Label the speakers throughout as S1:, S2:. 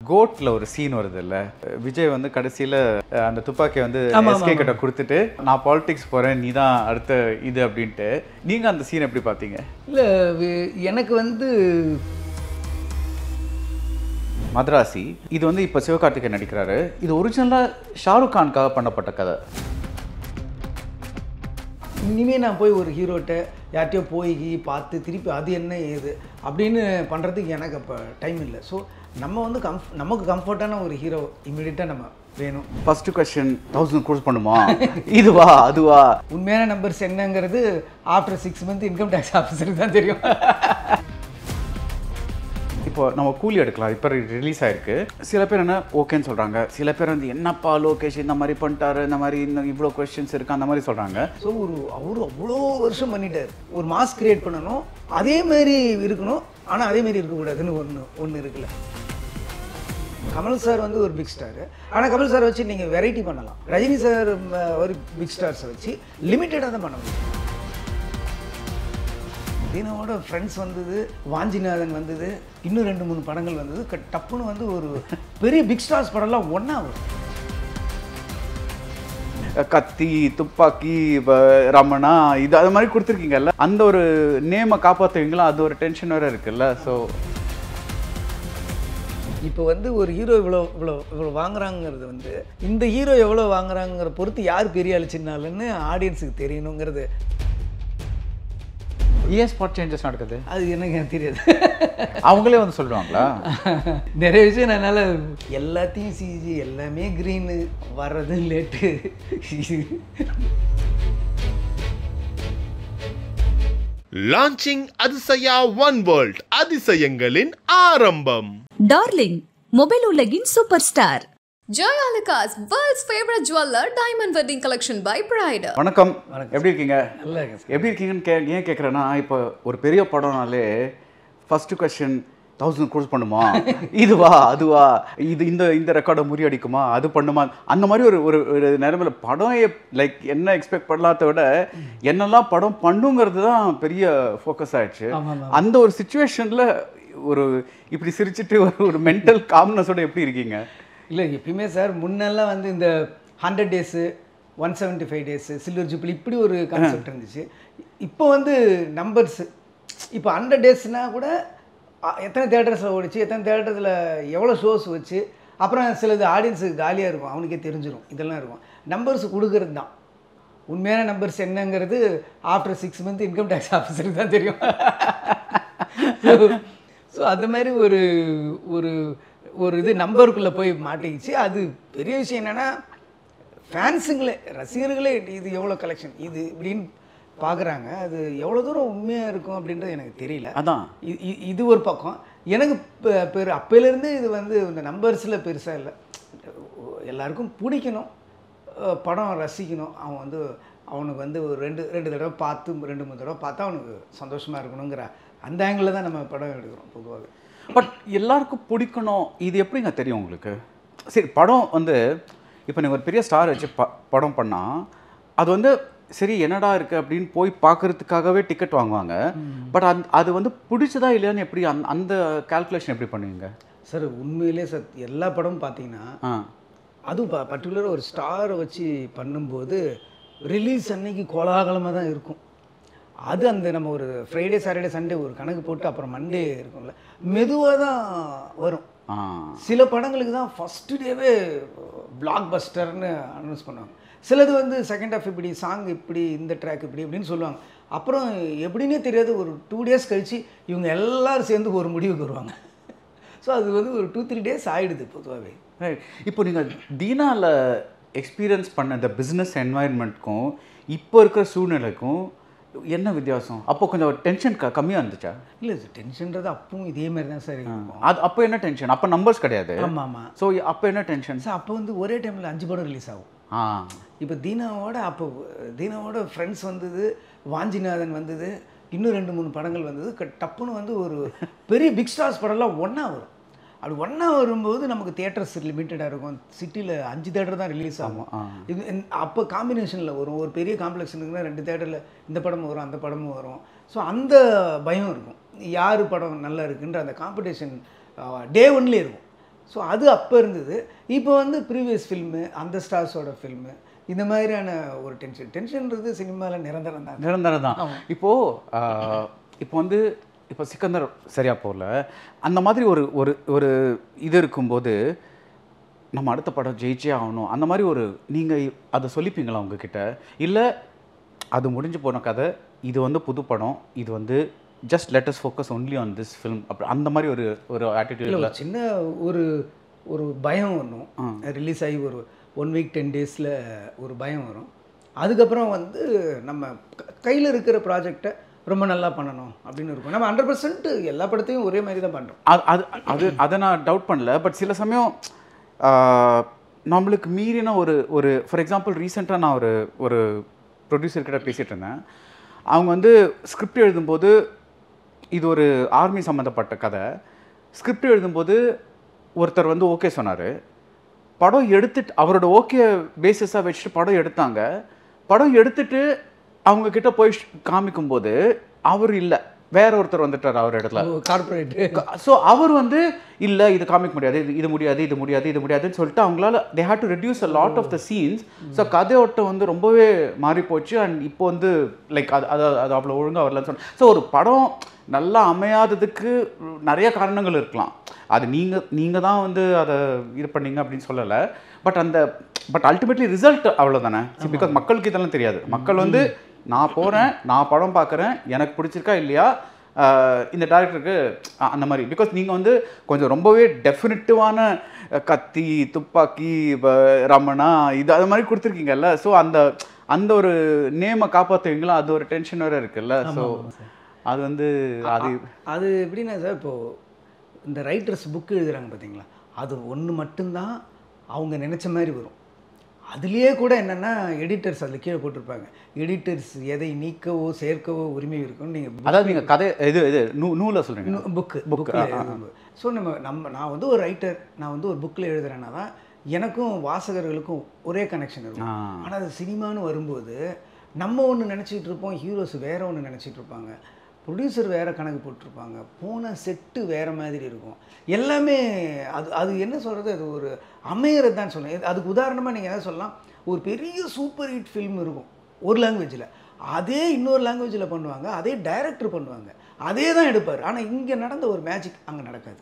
S1: கோட்ல ஒரு சீன் வருது இல்ல, விஜய் வந்து கடைசியில அந்த துப்பாக்கியை வந்து எஸ்கே கிட்ட கொடுத்துட்டு நான் பாலிடிக்ஸ் போறேன் நீ தான் அடுத்த இது அப்படின்ட்டு, நீங்க அந்த சீன் எப்படி பார்த்தீங்க?
S2: இல்லை எனக்கு வந்து
S1: மதராசி இது வந்து இப்போ சிவகார்த்திகேயன் நடிக்கிறாரு. இது ஒரிஜினலாக ஷாருக் கானுக்காக பண்ணப்பட்ட கதை.
S2: இனிமேல் நான் போய் ஒரு ஹீரோட்ட யார்கிட்டயோ போய் பார்த்து திருப்பி அது என்ன ஏது அப்படின்னு பண்ணுறதுக்கு எனக்கு அப்போ டைம் இல்லை. ஸோ நம்ம வந்து நமக்கு கம்ஃபர்ட்டான ஒரு ஹீரோ இமீடியட்டாக நம்ம வேணும்.
S1: ஃபர்ஸ்ட் கொஸ்டின் 1000 கோர்ஸ் பண்ணுமா இதுவா அதுவா?
S2: உண்மையான நம்பர்ஸ் என்னங்கிறது ஆஃப்டர் 6 months இன்கம் டேக்ஸ் ஆஃபீஸருக்கு தான் தெரியும்.
S1: இப்போ நம்ம கூலி எடுக்கலாம், இப்போ ரிலீஸ் ஆயிருக்கு. சில பேர் என்ன ஓகேன்னு சொல்கிறாங்க, சில பேர் வந்து என்னப்பா லோகேஷ் இந்த மாதிரி பண்ணிட்டாரு, இந்த மாதிரி இன்னும் இவ்வளோ கொஸ்டின்ஸ் இருக்குது அந்த மாதிரி சொல்கிறாங்க.
S2: ஸோ அவரு அவ்வளோ வருஷம் பண்ணிட்டார். ஒரு மாஸ் கிரியேட் பண்ணணும், அதே மாதிரி இருக்கணும், ஆனால் அதே மாதிரி இருக்கக்கூடாதுன்னு ஒன்று இருக்குல்ல. கமல் சார் வந்து ஒரு பிக் ஸ்டாரு, ஆனால் கமல் சாரை வச்சு நீங்கள் வெரைட்டி பண்ணலாம். ரஜினி சார் ஒரு பிக் ஸ்டார்ஸை வச்சு லிமிட்டடாக தான் பண்ண முடியும். தீனாவோட ஃப்ரெண்ட்ஸ் வந்தது, வாஞ்சிநாதன் வந்தது, இன்னும் 2-3 படங்கள் வந்தது. டப்புன்னு வந்து ஒரு பெரிய பிக் ஸ்டார்ஸ் படம்லாம் ஒன்றா வரும்.
S1: கத்தி, துப்பாக்கி, ரமணா இது அது மாதிரி கொடுத்துருக்கீங்கல்ல, அந்த ஒரு நேமை காப்பாற்றுவீங்களா? அது ஒரு டென்ஷன் வேறு இருக்குல்ல. ஸோ
S2: இப்போ வந்து ஒரு ஹீரோ இவ்வளோ வாங்குறாங்கிறது வந்து இந்த ஹீரோ எவ்வளோ வாங்குறாங்கிற பொறுத்து யார் பெரிய ஆளு சின்ன ஆளுன்னு ஆடியன்ஸுக்கு தெரியணுங்கிறது.
S1: ஏன் ஸ்பாட் சேஞ்சஸ் நடக்குது
S2: அது எனக்கு தெரியாது.
S1: அவங்களே வந்து சொல்லுவாங்களா?
S2: நிறைய விஷயம் என்னால் எல்லாத்தையும் சிஜி எல்லாமே க்ரீனு வர்றது late.
S3: Launching Athisaya one world, அதிசயங்களின் ஆரம்பம்.
S4: டார்லிங் மொபைல் உலகின் super star
S5: Joyalukas, world's favorite jeweler, diamond wedding collection by Pride.
S1: வணக்கம், எப்படி இருக்கீங்க?
S2: நல்லா இருக்கு.
S1: எப்படி இருக்கீங்கன்னு ஏன் கேட்குறேன்னா, இப்போ ஒரு பெரிய படம்னாலே ஃபர்ஸ்ட் கொஸ்டின் 1000 கோர்ஸ் பண்ணுமா இதுவா அதுவா, இது இந்த ரெக்கார்டை முறியடிக்குமா, அது பண்ணுமா, அந்த மாதிரி ஒரு நிலைமையில் படம் லைக் என்ன எக்ஸ்பெக்ட் பண்ணலாத விட என்னெல்லாம் படம் பண்ணுங்கிறது தான் பெரிய ஃபோக்கஸ் ஆயிடுச்சு. அந்த ஒரு சுச்சுவேஷனில் ஒரு இப்படி சிரிச்சுட்டு ஒரு மென்டல் காம்னஸோட எப்படி இருக்கீங்க?
S2: இல்லை எப்பயுமே சார் முன்னெல்லாம் வந்து இந்த 100 days 175 days சில்வர் ஜூப்ளி இப்படி ஒரு கான்செப்ட் இருந்துச்சு. இப்போ வந்து நம்பர்ஸு, இப்போ 100 daysனால் கூட எத்தனை தேட்டர்ஸில் ஓடிச்சு, எத்தனை தேட்டர்ஸில் எவ்வளோ ஷோஸ் வச்சு, அப்புறம் சிலது ஆடியன்ஸுக்கு காலியாக இருக்கும், அவனுக்கே தெரிஞ்சிடும், இதெல்லாம் இருக்கும். நம்பர்ஸ் கொடுக்கறது தான். உண்மையான நம்பர்ஸ் என்னங்கிறது ஆஃப்டர் 6 months இன்கம் டேக்ஸ் ஆஃபீஸருக்கு தான் தெரியும். ஸோ அந்த மாதிரி ஒரு இது நம்பருக்குள்ளே போய் மாட்டிக்கிச்சு. அது பெரிய விஷயம் என்னென்னா, ஃபேன்ஸுங்களே ரசிகர்களே இது எவ்வளோ கலெக்ஷன் இது இப்படின்னு பார்க்குறாங்க. அது எவ்வளோ தூரம் உண்மையாக இருக்கும் அப்படின்றது எனக்கு தெரியல.
S1: அதான்
S2: இது ஒரு பக்கம். எனக்கு அப்போலேருந்து இது வந்து இந்த நம்பர்ஸில் பெருசாக இல்லை. எல்லாருக்கும் பிடிக்கணும், படம் ரசிக்கணும், அவன் வந்து அவனுக்கு வந்து ஒரு ரெண்டு தடவை பார்த்து 2-3 தடவை பார்த்தா அவனுக்கு சந்தோஷமாக இருக்கணுங்கிற அந்த ஆங்கிளில் தான் நம்ம படம் எடுக்கிறோம் பொதுவாக.
S1: பட் எல்லாருக்கும் பிடிக்கணும், இது எப்படிங்க தெரியும் உங்களுக்கு? சரி, படம் வந்து இப்போ நீங்கள் ஒரு பெரிய ஸ்டார் வச்சு படம் பண்ணால் அது வந்து சரி என்னடா இருக்குது அப்படின்னு போய் பார்க்குறதுக்காகவே டிக்கெட் வாங்குவாங்க. பட் அது வந்து பிடிச்சதா இல்லையான்னு எப்படி அந்த கால்குலேஷன் எப்படி பண்ணுவீங்க
S2: சார்? உண்மையிலே சார் எல்லா படமும் பார்த்தீங்கன்னா, அதுவும் பர்டிகுலராக ஒரு ஸ்டாரை வச்சு பண்ணும்போது ரிலீஸ் அன்னைக்கு கோலாகலமாக தான் இருக்கும். அது அந்த நம்ம ஒரு ஃப்ரைடே சாட்டர்டே சண்டே ஒரு கணக்கு போட்டு அப்புறம் மண்டே இருக்கும்ல, மெதுவாக தான் வரும். சில படங்களுக்கு தான் ஃபஸ்ட்டு டேவே பிளாக் பஸ்டர்னு அனௌன்ஸ் பண்ணுவாங்க. சிலது வந்து செகண்ட் ஹாஃப் இப்படி, சாங் இப்படி, இந்த ட்ராக் இப்படி அப்படின்னு சொல்லுவாங்க. அப்புறம் எப்படின்னே தெரியாது, ஒரு 2 days கழித்து இவங்க எல்லோரும் சேர்ந்து ஒரு முடிவுக்கு வருவாங்க. ஸோ அது வந்து ஒரு 2-3 days ஆகிடுது பொதுவாகவே.
S1: இப்போ நீங்கள் தீனாவில் எக்ஸ்பீரியன்ஸ் பண்ண இந்த பிஸ்னஸ் என்வாயன்மெண்ட்க்கும் இப்போ இருக்கிற சூழ்நிலைக்கும் என்ன வித்தியாசம்? அப்போ கொஞ்சம் டென்ஷன் கம்மியாக இருந்துச்சா? இல்லை
S2: சார், டென்ஷன்றது அப்பவும் இதே மாதிரி தான் சார் இருக்கும்.
S1: அது அப்போ என்ன டென்ஷன்? அப்போ நம்பர்ஸ் கிடையாது.
S2: ஆமாம்.
S1: ஸோ அப்போ என்ன டென்ஷன்
S2: சார்? அப்போ வந்து ஒரே டைமில் 5 படம் ரிலீஸ் ஆகும். இப்போ தீனாவோட ஃப்ரெண்ட்ஸ் வந்தது, வாஞ்சிநாதன் வந்தது, இன்னும் 2-3 படங்கள் வந்தது. டப்புன்னு வந்து ஒரு பெரிய பிக் ஸ்டார்ஸ் படம்லாம் ஒன்றா வரும். அப்படி ஒன்றா வரும்போது நமக்கு தியேட்டர்ஸ் லிமிட்டடாக இருக்கும். சிட்டியில் 5 தேட்டர் தான் ரிலீஸ் ஆகும். இது அப்போ காம்பினேஷனில் வரும். ஒரு பெரிய காம்ப்ளெக்ஸ் இருக்குன்னா 2 தேட்டரில் இந்த படமும் வரும், அந்த படமும் வரும். ஸோ அந்த பயம் இருக்கும், யார் படம் நல்லா இருக்குன்ற அந்த காம்படிஷன் டே 1லேயே இருக்கும். ஸோ அது அப்போ இருந்தது. இப்போ வந்து ப்ரீவியஸ் ஃபில்மு, அந்த ஸ்டார்ஸோட ஃபில்மு, இந்த மாதிரியான ஒரு டென்ஷன்ன்றது சினிமாவில் நிரந்தரம் தான்.
S1: நிரந்தரம் தான். இப்போ வந்து இப்போ சிக்கந்தர் சரியாக போகல, அந்த மாதிரி ஒரு ஒரு ஒரு இது இருக்கும்போது நம்ம அடுத்த படம் ஜெயிச்சே ஆகணும், அந்த மாதிரி ஒரு நீங்கள் அதை சொல்லிப்பீங்களா உங்ககிட்ட? இல்லை அது முடிஞ்சு போன கதை, இது வந்து புது படம், இது வந்து just let us focus only on this film, அப்படி அந்த மாதிரி ஒரு ஒரு ஆட்டிடியூட்ல
S2: சின்ன ஒரு ஒரு பயம் வரும். ரிலீஸ் ஆகி ஒரு 1 வீக் 10 டேஸில் ஒரு பயம் வரும். அதுக்கப்புறம் வந்து நம்ம கையில் இருக்கிற ப்ராஜெக்டை ரொம்ப நல்லா பண்ணணும் அப்படின்னு இருக்கும். நம்ம 100% எல்லா படத்தையும் ஒரே மாதிரி தான் பண்ணுறோம்.
S1: அதை நான் டவுட் பண்ணல. பட் சில சமயம் நம்மளுக்கு மீறின ஒரு ஃபார் எக்ஸாம்பிள் ரீசெண்டாக நான் ஒரு ப்ரொடியூசர்கிட்ட பேசிகிட்டு இருந்தேன். அவங்க வந்து ஸ்கிரிப்ட் எழுதும்போது, இது ஒரு ஆர்மி சம்மந்தப்பட்ட கதை, ஸ்கிரிப்ட் எழுதும்போது ஒருத்தர் வந்து ஓகே சொன்னார். படம் எடுத்துட்டு அவரோட ஓகே பேசிஸாக வச்சுட்டு படம் எடுத்தாங்க. படம் எடுத்துட்டு அவங்கக்கிட்ட போய் காமிக்கும்போது அவர் இல்லை, வேற ஒருத்தர் வந்துட்டார் அவர் இடத்துல,
S2: கார்பரேட்.
S1: ஸோ அவர் வந்து இல்லை இது காமிக்க முடியாது, இது முடியாது, இது முடியாது, இது முடியாதுன்னு சொல்லிட்டு அவங்களால they had to reduce a lot of the scenes. So கதையோட்டம் வந்து ரொம்பவே மாறி போச்சு. அண்ட் இப்போ வந்து லைக் அது அவ்வளோ ஒழுங்காக வரலன்னு சொன்னேன். ஸோ ஒரு படம் நல்லா அமையாததுக்கு நிறைய காரணங்கள் இருக்கலாம். அது நீங்கள் தான் வந்து அதை இது பண்ணீங்க அப்படின்னு சொல்லலை. பட் அல்டிமேட்லி ரிசல்ட் அவ்வளோதானே. பிகாஸ் மக்களுக்கு இதெல்லாம் தெரியாது. மக்கள் வந்து நான் போகிறேன், நான் படம் பார்க்குறேன், எனக்கு பிடிச்சிருக்கா இல்லையா, இந்த டேரக்டருக்கு அந்த மாதிரி. பிகாஸ் நீங்கள் வந்து கொஞ்சம் ரொம்பவே டெஃபினிட்டிவான கத்தி, துப்பாக்கி, ரமணா இது அது மாதிரி கொடுத்துருக்கீங்கல்ல. ஸோ அந்த ஒரு நேமை காப்பாற்றுவீங்களா, அது ஒரு டென்ஷன் வேறு இருக்குல்ல. ஸோ அது வந்து
S2: அது எப்படின்னா சார், இப்போது இந்த ரைட்டர்ஸ் புக்கு எழுதுகிறாங்க பார்த்தீங்களா, அது ஒன்று மட்டும்தான் அவங்க நினச்ச மாதிரி வரும். அதுலேயே கூட என்னென்னா எடிட்டர்ஸ் அதில் கீழே போட்டிருப்பாங்க, எடிட்டர்ஸ் எதை நீக்கவோ சேர்க்கவோ உரிமை இருக்குன்னு. நீங்கள்
S1: அதாவது நீங்கள் கதை இது நூலை சொல்கிறீங்க,
S2: புக்கு. ஸோ நான் வந்து ஒரு ரைட்டர், நான் வந்து ஒரு புக்கில் எழுதுறேன்னா தான் எனக்கும் வாசகர்களுக்கும் ஒரே கனெக்ஷன் இருக்கும். ஆனால் அது சினிமான்னு வரும்போது நம்ம ஒன்று நினச்சிட்டு இருப்போம், ஹீரோஸ் வேறு ஒன்று நினச்சிட்டு இருப்பாங்க, ப்ரொடியூசர் வேறு கணக்கு போட்டிருப்பாங்க, போன செட்டு வேறு மாதிரி இருக்கும். எல்லாமே அது என்ன சொல்கிறது, அது ஒரு அமையிறது தான் சொல்லணும். அதுக்கு உதாரணமாக நீங்கள் என்ன சொல்லலாம், ஒரு பெரிய சூப்பர் ஹிட் ஃபில்ம் இருக்கும் ஒரு லாங்குவேஜில், அதே இன்னொரு லாங்குவேஜில் பண்ணுவாங்க, அதே டைரக்டர் பண்ணுவாங்க, அதே தான் எடுப்பார். ஆனால் இங்கே நடந்த ஒரு மேஜிக் அங்கே நடக்காது.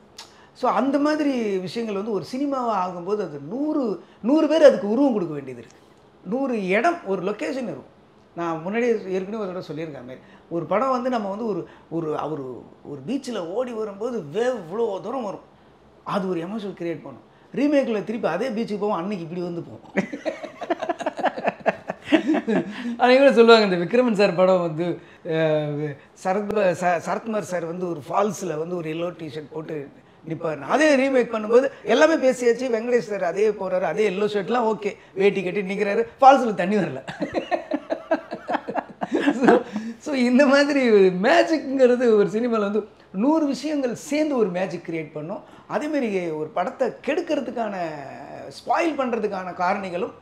S2: ஸோ அந்த மாதிரி விஷயங்கள் வந்து ஒரு சினிமாவாக ஆகும்போது அது 100 பேர் அதுக்கு உருவம் கொடுக்க வேண்டியது இருக்குது. 100 இடம், ஒரு லொக்கேஷன் இருக்கும். நான் முன்னாடி ஏற்கனவே ஒரு தடவை சொல்லியிருக்கேன் மாதிரி, ஒரு படம் வந்து நம்ம வந்து ஒரு பீச்சில் ஓடி வரும்போது வேவ் இவ்வளோ தூரம் வரும், அது ஒரு எமோஷனல் கிரியேட் பண்ணும். ரீமேக்கில் திருப்பி அதே பீச்சுக்கு போவோம், அன்னைக்கு இப்படி வந்து போவோம். அன்றைக்கி கூட சொல்லுவாங்க, இந்த விக்ரமன் சார் படம் வந்து சரத்குமார் சார் வந்து ஒரு ஃபால்ஸில் வந்து ஒரு எல்லோ டிஷர்ட் போட்டு நிற்பார். அதே ரீமேக் பண்ணும்போது எல்லாமே பேசியாச்சு, வெங்கடேஷ் சார் அதே போகிறாரு, அதே எல்லோ ஷர்ட்லாம் ஓகே, வேட்டி கட்டி நிற்கிறாரு, ஃபால்ஸில் தண்ணி வரல. ஸோ இந்த மாதிரி மேஜிக்ங்கிறது ஒரு சினிமாவில் வந்து 100 விஷயங்கள் சேர்ந்து ஒரு மேஜிக் கிரியேட் பண்ணும். அதேமாரி ஒரு படத்தை கெடுக்கிறதுக்கான, ஸ்பாயில் பண்ணுறதுக்கான காரணிகளும்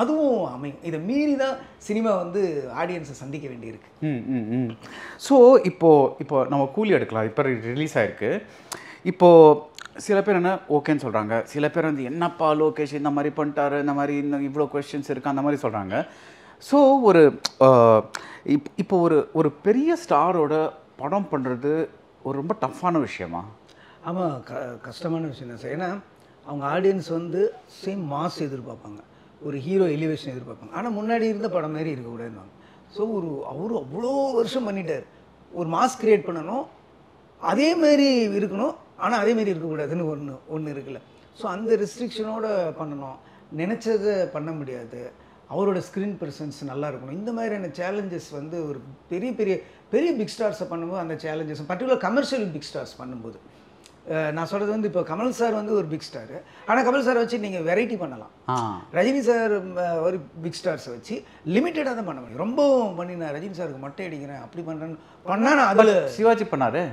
S2: அதுவும் அமையும். இதை மீறி தான் சினிமா வந்து ஆடியன்ஸை சந்திக்க வேண்டியிருக்கு.
S1: ஸோ இப்போ நம்ம கூலி எடுக்கலாம், இப்போ ரிலீஸ் ஆகிருக்கு. இப்போது சில பேர் என்ன ஓகேன்னு சொல்கிறாங்க, சில பேர் வந்து என்னப்பா லோகேஷ் இந்த மாதிரி பண்ணிட்டாரு, இந்த மாதிரி இன்னும் இவ்வளோ கொஸ்டின்ஸ் இருக்குது அந்த மாதிரி சொல்கிறாங்க. ஸோ இப்போ ஒரு பெரிய ஸ்டாரோட படம் பண்ணுறது ஒரு ரொம்ப டஃப்பான விஷயமா?
S2: ஆமாம், கஷ்டமான விஷயம் தான் சார். ஏன்னா அவங்க ஆடியன்ஸ் வந்து சேம் மாஸ் எதிர்பார்ப்பாங்க, ஒரு ஹீரோ எலிவேஷன் எதிர்பார்ப்பாங்க. ஆனால் முன்னாடி இருந்த படம் மாதிரி இருக்கக்கூடாதுன்னு. ஸோ அவரு அவ்வளோ வருஷம் பண்ணிட்டார், ஒரு மாஸ் கிரியேட் பண்ணணும், அதே மாதிரி இருக்கணும், ஆனால் அதேமாரி இருக்கக்கூடாதுன்னு ஒன்று இருக்குல்ல. ஸோ அந்த ரெஸ்ட்ரிக்ஷனோடு பண்ணணும், நினச்சதை பண்ண முடியாது, அவரோட ஸ்க்ரீன் ப்ரெசன்ஸ் நல்லா இருக்கணும். இந்த மாதிரியான சேலஞ்சஸ் வந்து ஒரு பெரிய பெரிய பெரிய பிக் ஸ்டார்ஸை பண்ணும்போது அந்த challenges, particular commercial big stars பண்ணும்போது, நான் சொல்கிறது வந்து இப்போ கமல் சார் வந்து ஒரு பிக் ஸ்டாரு, ஆனால் கமல் சாரை வச்சு நீங்கள் வெரைட்டி பண்ணலாம். ரஜினி சார் ஒரு பிக் ஸ்டார்ஸை வச்சு லிமிட்டடாக தான் பண்ண முடியும். ரொம்பவும் பண்ணி நான் ரஜினி சாருக்கு மொட்டை அடிக்கிறேன் அப்படி பண்ணுறேன்னு பண்ணால் அதில்
S1: சிவாஜி பண்ணார்.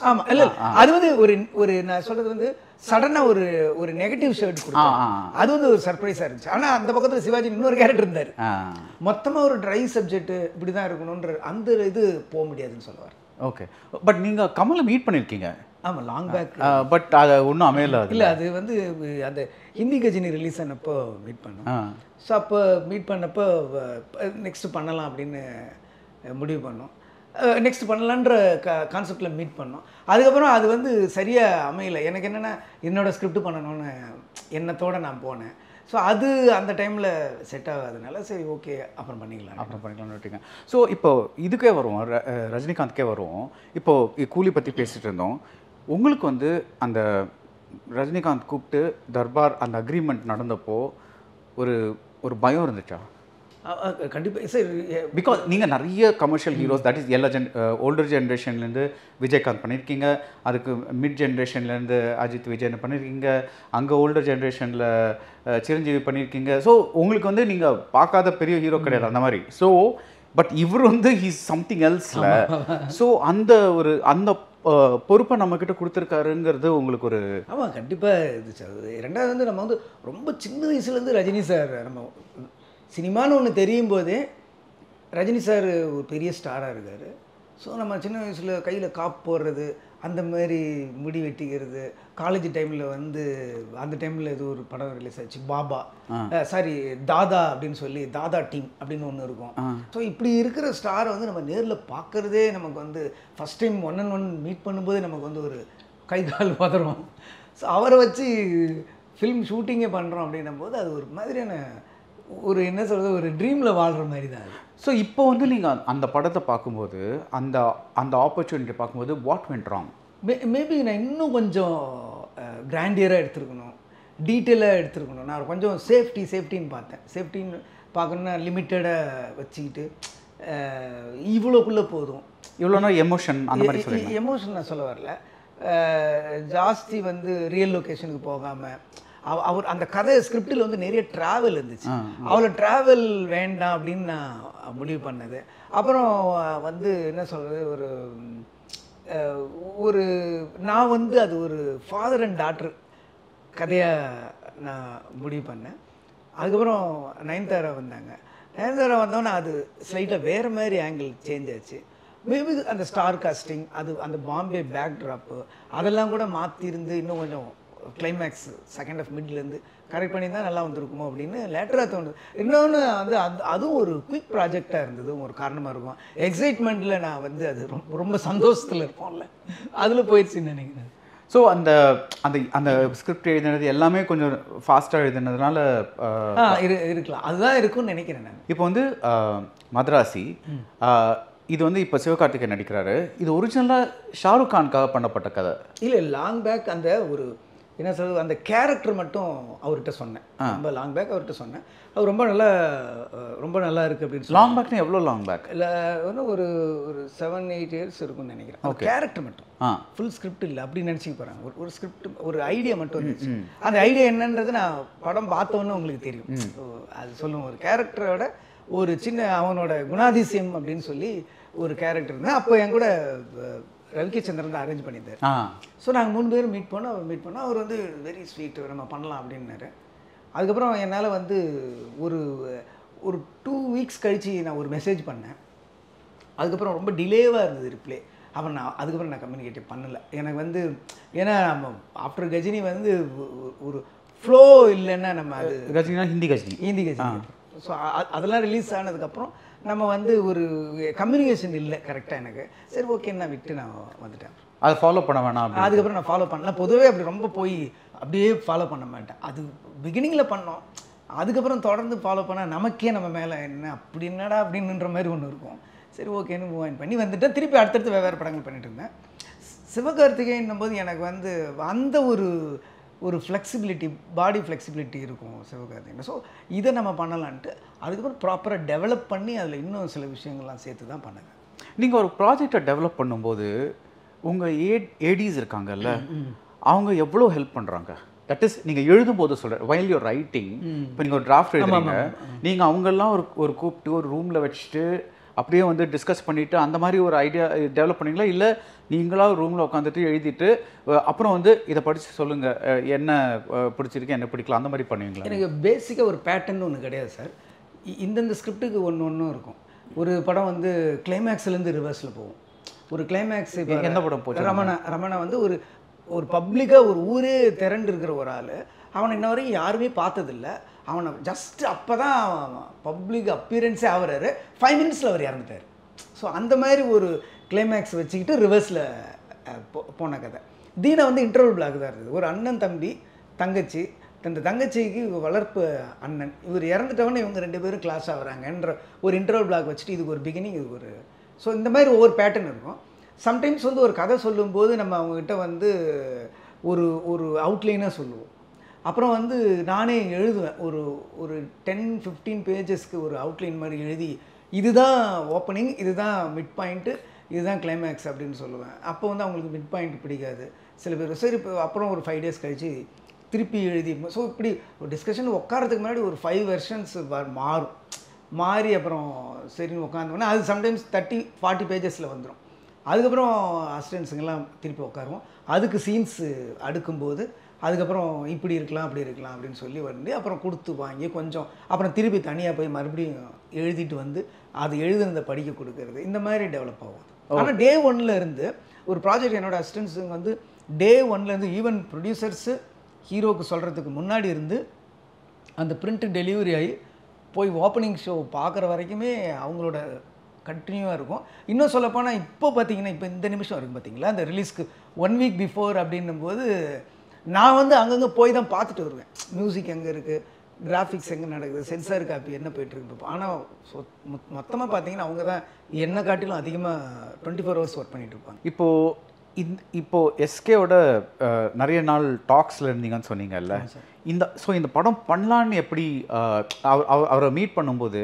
S2: ஆமாம், இல்லை அது வந்து ஒரு நான் சொல்கிறது வந்து சடனாக ஒரு நெகட்டிவ் ஷர்ட் கொடுத்தாங்க, அது வந்து ஒரு சர்ப்ரைஸாக இருந்துச்சு. ஆனால் அந்த பக்கத்தில் சிவாஜி இன்னொரு கேரக்டர் இருந்தார். மொத்தமாக ஒரு ட்ரை சப்ஜெக்ட் இப்படி தான் இருக்கணுன்ற அந்த இது போக முடியாதுன்னு சொல்லுவார்.
S1: ஓகே, பட் நீங்கள் கமலை மீட் பண்ணியிருக்கீங்க?
S2: ஆமாம் லாங் பேக்.
S1: பட் அது ஒன்றும் அமையல.
S2: இல்லை அது வந்து அந்த ஹிந்தி கஜினி ரிலீஸ் ஆனப்போ மீட் பண்ணோம். ஸோ அப்போ மீட் பண்ணப்போ நெக்ஸ்ட்டு பண்ணலாம் அப்படின்னு முடிவு பண்ணோம். நெக்ஸ்ட் பண்ணலான்ற கான்செப்டில் மீட் பண்ணோம். அதுக்கப்புறம் அது வந்து சரியாக அமையலை. எனக்கு என்னென்னா என்னோடய ஸ்கிரிப்ட் பண்ணணும்னு எண்ணத்தோடு நான் போனேன். ஸோ அது அந்த டைமில் செட் ஆகாதனால சரி ஓகே அப்புறம் பண்ணிக்கலாம்னு
S1: விட்டுங்க. ஸோ இப்போ இதுக்கே வருவோம், ரஜினிகாந்த்கே வருவோம். இப்போது கூலி பற்றி பேசிகிட்டு இருந்தோம். உங்களுக்கு வந்து அந்த ரஜினிகாந்த் கூப்பிட்டு தர்பார் அந்த அக்ரிமெண்ட் நடந்தப்போ ஒரு ஒரு பயம் இருந்துச்சா?
S2: கண்டிப்பாக சார்.
S1: பிகாஸ் நீங்கள் நிறைய கமர்ஷியல் ஹீரோஸ், தட் இஸ் எல்லா ஓல்டர் ஜென்ரேஷன்லேருந்து விஜயகாந்த் பண்ணியிருக்கீங்க, அதுக்கு மிட் ஜென்ரேஷன்லேருந்து அஜித் விஜயன் பண்ணியிருக்கீங்க, அங்கே ஓல்டர் ஜென்ரேஷனில் சிரஞ்சீவி பண்ணியிருக்கீங்க. ஸோ உங்களுக்கு வந்து நீங்கள் பார்க்காத பெரிய ஹீரோ கிடையாது அந்த மாதிரி. ஸோ பட் இவர் வந்து ஹீஸ் சம்திங் எல்ஸில். ஸோ அந்த பொறுப்பை நம்மக்கிட்ட கொடுத்துருக்காருங்கிறது உங்களுக்கு ஒரு
S2: ஆமாம் கண்டிப்பாக இருந்துச்சு. அது ரெண்டாவது வந்து நம்ம வந்து ரொம்ப சின்ன வயசுலேருந்து ரஜினி சார் நம்ம சினிமான்னு ஒன்று தெரியும் போதே ரஜினி சார் ஒரு பெரிய ஸ்டாராக இருக்கார். ஸோ நம்ம சின்ன வயசில் கையில் காப்பு போடுறது, அந்த மாதிரி முடி வெட்டிக்கிறது, காலேஜ் டைமில் வந்து அந்த டைமில் இது ஒரு படம் ரிலீஸ் ஆச்சு பாபா, சாரி தாதா அப்படின்னு சொல்லி தாதா டீம் அப்படின்னு ஒன்று இருக்கும். ஸோ இப்படி இருக்கிற ஸ்டாரை வந்து நம்ம நேரில் பார்க்குறதே நமக்கு வந்து ஃபஸ்ட் டைம் 1-on-1 மீட் பண்ணும்போதே நமக்கு வந்து ஒரு கை கால் உதறும். ஸோ அவரை வச்சு ஃபிலிம் ஷூட்டிங்கே பண்ணுறோம் அப்படின்னும் போது அது ஒரு மாதிரியான ஒரு என்ன சொல்கிறது ஒரு ட்ரீமில் வாழ்கிற மாதிரி தான் அது.
S1: ஸோ இப்போ வந்து நீங்கள் அந்த படத்தை பார்க்கும்போது அந்த அந்த ஆப்பர்ச்சுனிட்டி பார்க்கும்போது வாட் வென்ட் ராங்?
S2: மேபி நான் இன்னும் கொஞ்சம் கிராண்டியராக எடுத்துருக்கணும், டீட்டெயிலாக எடுத்துருக்கணும். நான் கொஞ்சம் சேஃப்டின்னு பார்த்தேன். சேஃப்டின்னு பார்க்கணுன்னா லிமிட்டடாக வச்சுக்கிட்டு இவ்வளோக்குள்ளே போதும்,
S1: இவ்வளோனா எமோஷன் அந்த மாதிரி சொல்லி
S2: எமோஷன் நான் சொல்ல வரல. ஜாஸ்தி வந்து ரியல் லொக்கேஷனுக்கு போகாமல் அவர் அந்த கதை ஸ்கிரிப்டில் வந்து நிறைய ட்ராவல் இருந்துச்சு. அவ்வளோ ட்ராவல் வேண்டாம் அப்படின்னு நான் முடிவு பண்ணது. அப்புறம் வந்து என்ன சொல்கிறது ஒரு நான் வந்து அது ஒரு ஃபாதர் அண்ட் டாட்டர் கதையாக நான் முடிவு பண்ணேன். அதுக்கப்புறம் நயன்தாரா வந்தாங்க. நயன்தாரா வந்தோன்னே அது ஸ்லைட்டாக வேறு மாதிரி ஆங்கிள் சேஞ்ச் ஆச்சு. மேபி அந்த ஸ்டார் காஸ்டிங், அது அந்த பாம்பே பேக் ட்ராப்பு அதெல்லாம் கூட மாற்றிருந்து இன்னும் கொஞ்சம் கிளைமேக்ஸ் செகண்ட் ஆஃப் மிட்லேருந்து கரெக்ட் பண்ணி தான் நல்லா வந்திருக்குமோ அப்படின்னு லேட்டராக தோணுது. இன்னொன்று வந்து அதுவும் ஒரு குயிக் ப்ராஜெக்டாக இருந்தது, ஒரு காரணமாக இருக்கும். எக்ஸைட்மெண்ட்டில் நான் வந்து அது ரொம்ப சந்தோஷத்தில் இருப்போம்ல, அதில் போயிடுச்சுன்னு நினைக்கிறேன்.
S1: ஸோ அந்த அந்த அந்த ஸ்கிரிப்ட் எழுதினது எல்லாமே கொஞ்சம் ஃபாஸ்ட்டாக எழுதினதுனால
S2: இருக்கலாம், அதுதான் இருக்கும்னு நினைக்கிறேன் நான்.
S1: இப்போ வந்து மதராசி இது வந்து இப்போ சிவகார்த்திகேயன் நடிக்கிறாரு. இது ஒரிஜினலாக ஷாருக் கானுக்காக பண்ணப்பட்ட கதை
S2: இல்லை. லாங் பேக் அந்த ஒரு என்ன சொல்கிறது அந்த கேரக்டர் மட்டும் அவர்கிட்ட சொன்னேன். ரொம்ப லாங் பேக் அவர்கிட்ட சொன்னேன். அவர் ரொம்ப நல்லா இருக்குது அப்படின்னு.
S1: லாங் பேக்னா எவ்வளோ லாங் பேக்?
S2: இல்லை இன்னும் ஒரு 7-8 இயர்ஸ் இருக்கும்னு நினைக்கிறேன். ஓகே, கேரக்டர் மட்டும், ஃபுல் ஸ்கிரிப்ட் இல்லை அப்படின்னு நினச்சிக்க போகிறாங்க. ஒரு ஸ்கிரிப்ட் ஒரு ஐடியா மட்டும் இருந்துச்சு. அந்த ஐடியா என்னன்றது நான் படம் பார்த்தோன்னு உங்களுக்கு தெரியும். அது சொல்லுவோம், ஒரு கேரக்டரோட ஒரு சின்ன அவனோட குணாதிசயம் அப்படின்னு சொல்லி ஒரு கேரக்டர் இருந்தால் அப்போ என் கூட ரவிகே சந்திரன் தான் அரேஞ்ச் பண்ணியிருந்தார். ஸோ நாங்கள் 3 பேரும் மீட் பண்ணோம். அவர் வந்து வெரி ஸ்வீட், நம்ம பண்ணலாம் அப்படின்னாரு. அதுக்கப்புறம் என்னால் வந்து ஒரு 2 வீக்ஸ் கழித்து நான் ஒரு மெசேஜ் பண்ணேன். அதுக்கப்புறம் ரொம்ப டிலேவாக இருந்தது ரிப்ளை. அதுக்கப்புறம் நான் கம்யூனிகேட் பண்ணலை. எனக்கு வந்து ஏன்னா நம்ம ஆஃப்டர் கஜினி வந்து ஒரு ஃப்ளோ இல்லைன்னா நம்ம அது
S1: கஜினா ஹிந்தி கஜினி.
S2: ஸோ அதெல்லாம் ரிலீஸ் ஆனதுக்கப்புறம் நம்ம வந்து ஒரு கம்யூனிகேஷன் இல்லை கரெக்டாக எனக்கு. சரி ஓகே நான் விட்டு நான் வந்துட்டேன்.
S1: அதை ஃபாலோ பண்ண வேணாம்.
S2: அதுக்கப்புறம் நான் ஃபாலோ பண்ணல. பொதுவே அப்படி ரொம்ப போய் அப்படியே ஃபாலோ பண்ண மாட்டேன். அது பிகினிங்கில் பண்ணோம், அதுக்கப்புறம் தொடர்ந்து ஃபாலோ பண்ணால் நமக்கே நம்ம மேலே என்ன அப்படி என்னடா அப்படின்ற மாதிரி ஒன்று இருக்கும். சரி ஓகேன்னு மூவ் ஆன் பண்ணி வந்துட்டு திருப்பி அடுத்தடுத்து வேறு படங்கள் பண்ணிட்டு இருந்தேன். சிவகார்த்திகேயன் போது எனக்கு வந்து அந்த ஒரு ஃப்ளெக்சிபிலிட்டி, பாடி ஃப்ளெக்சிபிலிட்டி இருக்கும் சிவகார்த்திகேயன். ஸோ இதை நம்ம பண்ணலான்ட்டு அதுக்கப்புறம் ப்ராப்பராக டெவலப் பண்ணி அதில் இன்னும் சில விஷயங்கள்லாம் சேர்த்து தான் பண்ணுங்க.
S1: நீங்கள் ஒரு ப்ராஜெக்டை டெவலப் பண்ணும்போது உங்கள் ஏடிஸ் இருக்காங்கல்ல, அவங்க எவ்வளோ ஹெல்ப் பண்ணுறாங்க? தட் இஸ் நீங்கள் எழுதும்போது சொல்கிறேன், வைல் யூர் ரைட்டிங். இப்போ நீங்கள் ஒரு டிராஃப்ட் எழுதுறீங்க, நீங்கள் அவங்கெல்லாம் ஒரு கூப்பிட்டு ஒரு ரூமில் வச்சுட்டு அப்படியே வந்து டிஸ்கஸ் பண்ணிவிட்டு அந்த மாதிரி ஒரு ஐடியா டெவலப் பண்ணிங்களா? இல்லை நீங்களாக ரூமில் உட்காந்துட்டு எழுதிட்டு அப்புறம் வந்து இதை படித்து சொல்லுங்கள் என்ன பிடிச்சிருக்கு என்ன பிடிக்கலாம் அந்த மாதிரி பண்ணுவீங்களா?
S2: எனக்கு பேசிக்காக ஒரு பேட்டர்ன் ஒன்று கிடையாது சார். இந்தந்த ஸ்கிரிப்டுக்கு ஒன்று இருக்கும். ஒரு படம் வந்து கிளைமேக்ஸ்லேருந்து ரிவர்ஸில் போகும், ஒரு கிளைமேக்ஸ்
S1: எந்த படம் போச்சு?
S2: ரமணா வந்து ஒரு பப்ளிக்காக ஒரு ஊரே திரண்டு இருக்கிற ஒரு ஆள். அவனை இன்ன வரைக்கும் யாருமே பார்த்ததில்ல. அவனை ஜஸ்ட் அப்போ தான் பப்ளிக் அப்பியரன்ஸே ஆகிறாரு. 5 மினிட்ஸில் அவர் இறந்துட்டார். ஸோ அந்த மாதிரி ஒரு கிளைமேக்ஸ் வச்சுக்கிட்டு ரிவர்ஸில் போன கதை. தீனா வந்து இன்டர்வல் பிளாக் தான் இருந்தது. ஒரு அண்ணன் தம்பி தங்கச்சி, அந்த தங்கச்சிக்கு வளர்ப்பு அண்ணன், இவர் இறந்துட்டவொடனே இவங்க 2 பேரும் கிளாஸ் ஆகுறாங்கன்ற ஒரு இன்டர்வல் பிளாக் வச்சுட்டு இதுக்கு ஒரு பிகினிங், இது ஒரு ஸோ இந்த மாதிரி ஒவ்வொரு பேட்டர்ன் இருக்கும். சம்டைம்ஸ் வந்து ஒரு கதை சொல்லும்போது நம்ம அவங்ககிட்ட வந்து ஒரு அவுட்லைனாக சொல்லுவோம். அப்புறம் வந்து நானே எழுதுவேன். ஒரு 10-15 பேஜஸ்க்கு ஒரு அவுட்லைன் மாதிரி எழுதி இதுதான் ஓப்பனிங், இதுதான் மிட் பாயிண்ட்டு, இதுதான் கிளைமேக்ஸ் அப்படின்னு சொல்லுவேன். அப்போ வந்து அவங்களுக்கு மிட் பாயிண்ட் பிடிக்காது சில பேர். சரி, இப்போ அப்புறம் ஒரு 5 days கழித்து திருப்பி எழுதி. ஸோ இப்படி ஒரு டிஸ்கஷன் உட்காரத்துக்கு முன்னாடி ஒரு 5 வெர்ஷன்ஸ் மாறி அப்புறம் சரின்னு உட்காந்தோன்னா அது சம்டைம்ஸ் 30-40 பேஜஸில் வந்துடும். அதுக்கப்புறம் அசிஸ்டன்ஸுங்கெல்லாம் திருப்பி உட்காருவோம். அதுக்கு சீன்ஸு அடுக்கும்போது அதுக்கப்புறம் இப்படி இருக்கலாம் அப்படி இருக்கலாம் அப்படின்னு சொல்லி வந்து அப்புறம் கொடுத்து வாங்கி கொஞ்சம் அப்புறம் திருப்பி தனியாக போய் மறுபடியும் எழுதிட்டு வந்து அது எழுதுனதை படிக்க கொடுக்கறது, இந்த மாதிரி டெவலப் ஆகும். ஆனால் டே 1ல் இருந்து ஒரு ப்ராஜெக்ட் என்னோடய அசிஸ்டன்ஸுங்க வந்து டே 1லேருந்து ஈவன் ப்ரொடியூசர்ஸு ஹீரோவுக்கு சொல்கிறதுக்கு முன்னாடி இருந்து அந்த பிரிண்ட்டு டெலிவரி ஆகி போய் ஓப்பனிங் ஷோ பார்க்குற வரைக்குமே அவங்களோட கண்டினியூவாக இருக்கும். இன்னும் சொல்லப்போனால் இப்போ பார்த்தீங்கன்னா இப்போ இந்த நிமிஷம் இருக்குது பார்த்தீங்களா, அந்த ரிலீஸ்க்கு 1 வீக் பிஃபோர் அப்படின்னும்போது நான் வந்து அங்கங்கே போய் தான் பார்த்துட்டு வருவேன். மியூசிக் எங்கே இருக்குது, கிராஃபிக்ஸ் எங்கே நடக்குது, சென்சார் காப்பி என்ன போய்ட்டுருக்கு. ஆனால் மொத்தமாக பார்த்தீங்கன்னா அவங்க தான் என்ன காட்டிலும் அதிகமாக 24 hours ஒர்க் பண்ணிகிட்டு இருப்பாங்க.
S1: இப்போது எஸ்கேவோட நிறைய நாள் டாக்ஸில் இருந்தீங்கன்னு சொன்னீங்கல்ல, இந்த படம் பண்ணலான்னு எப்படி அவரை மீட் பண்ணும்போது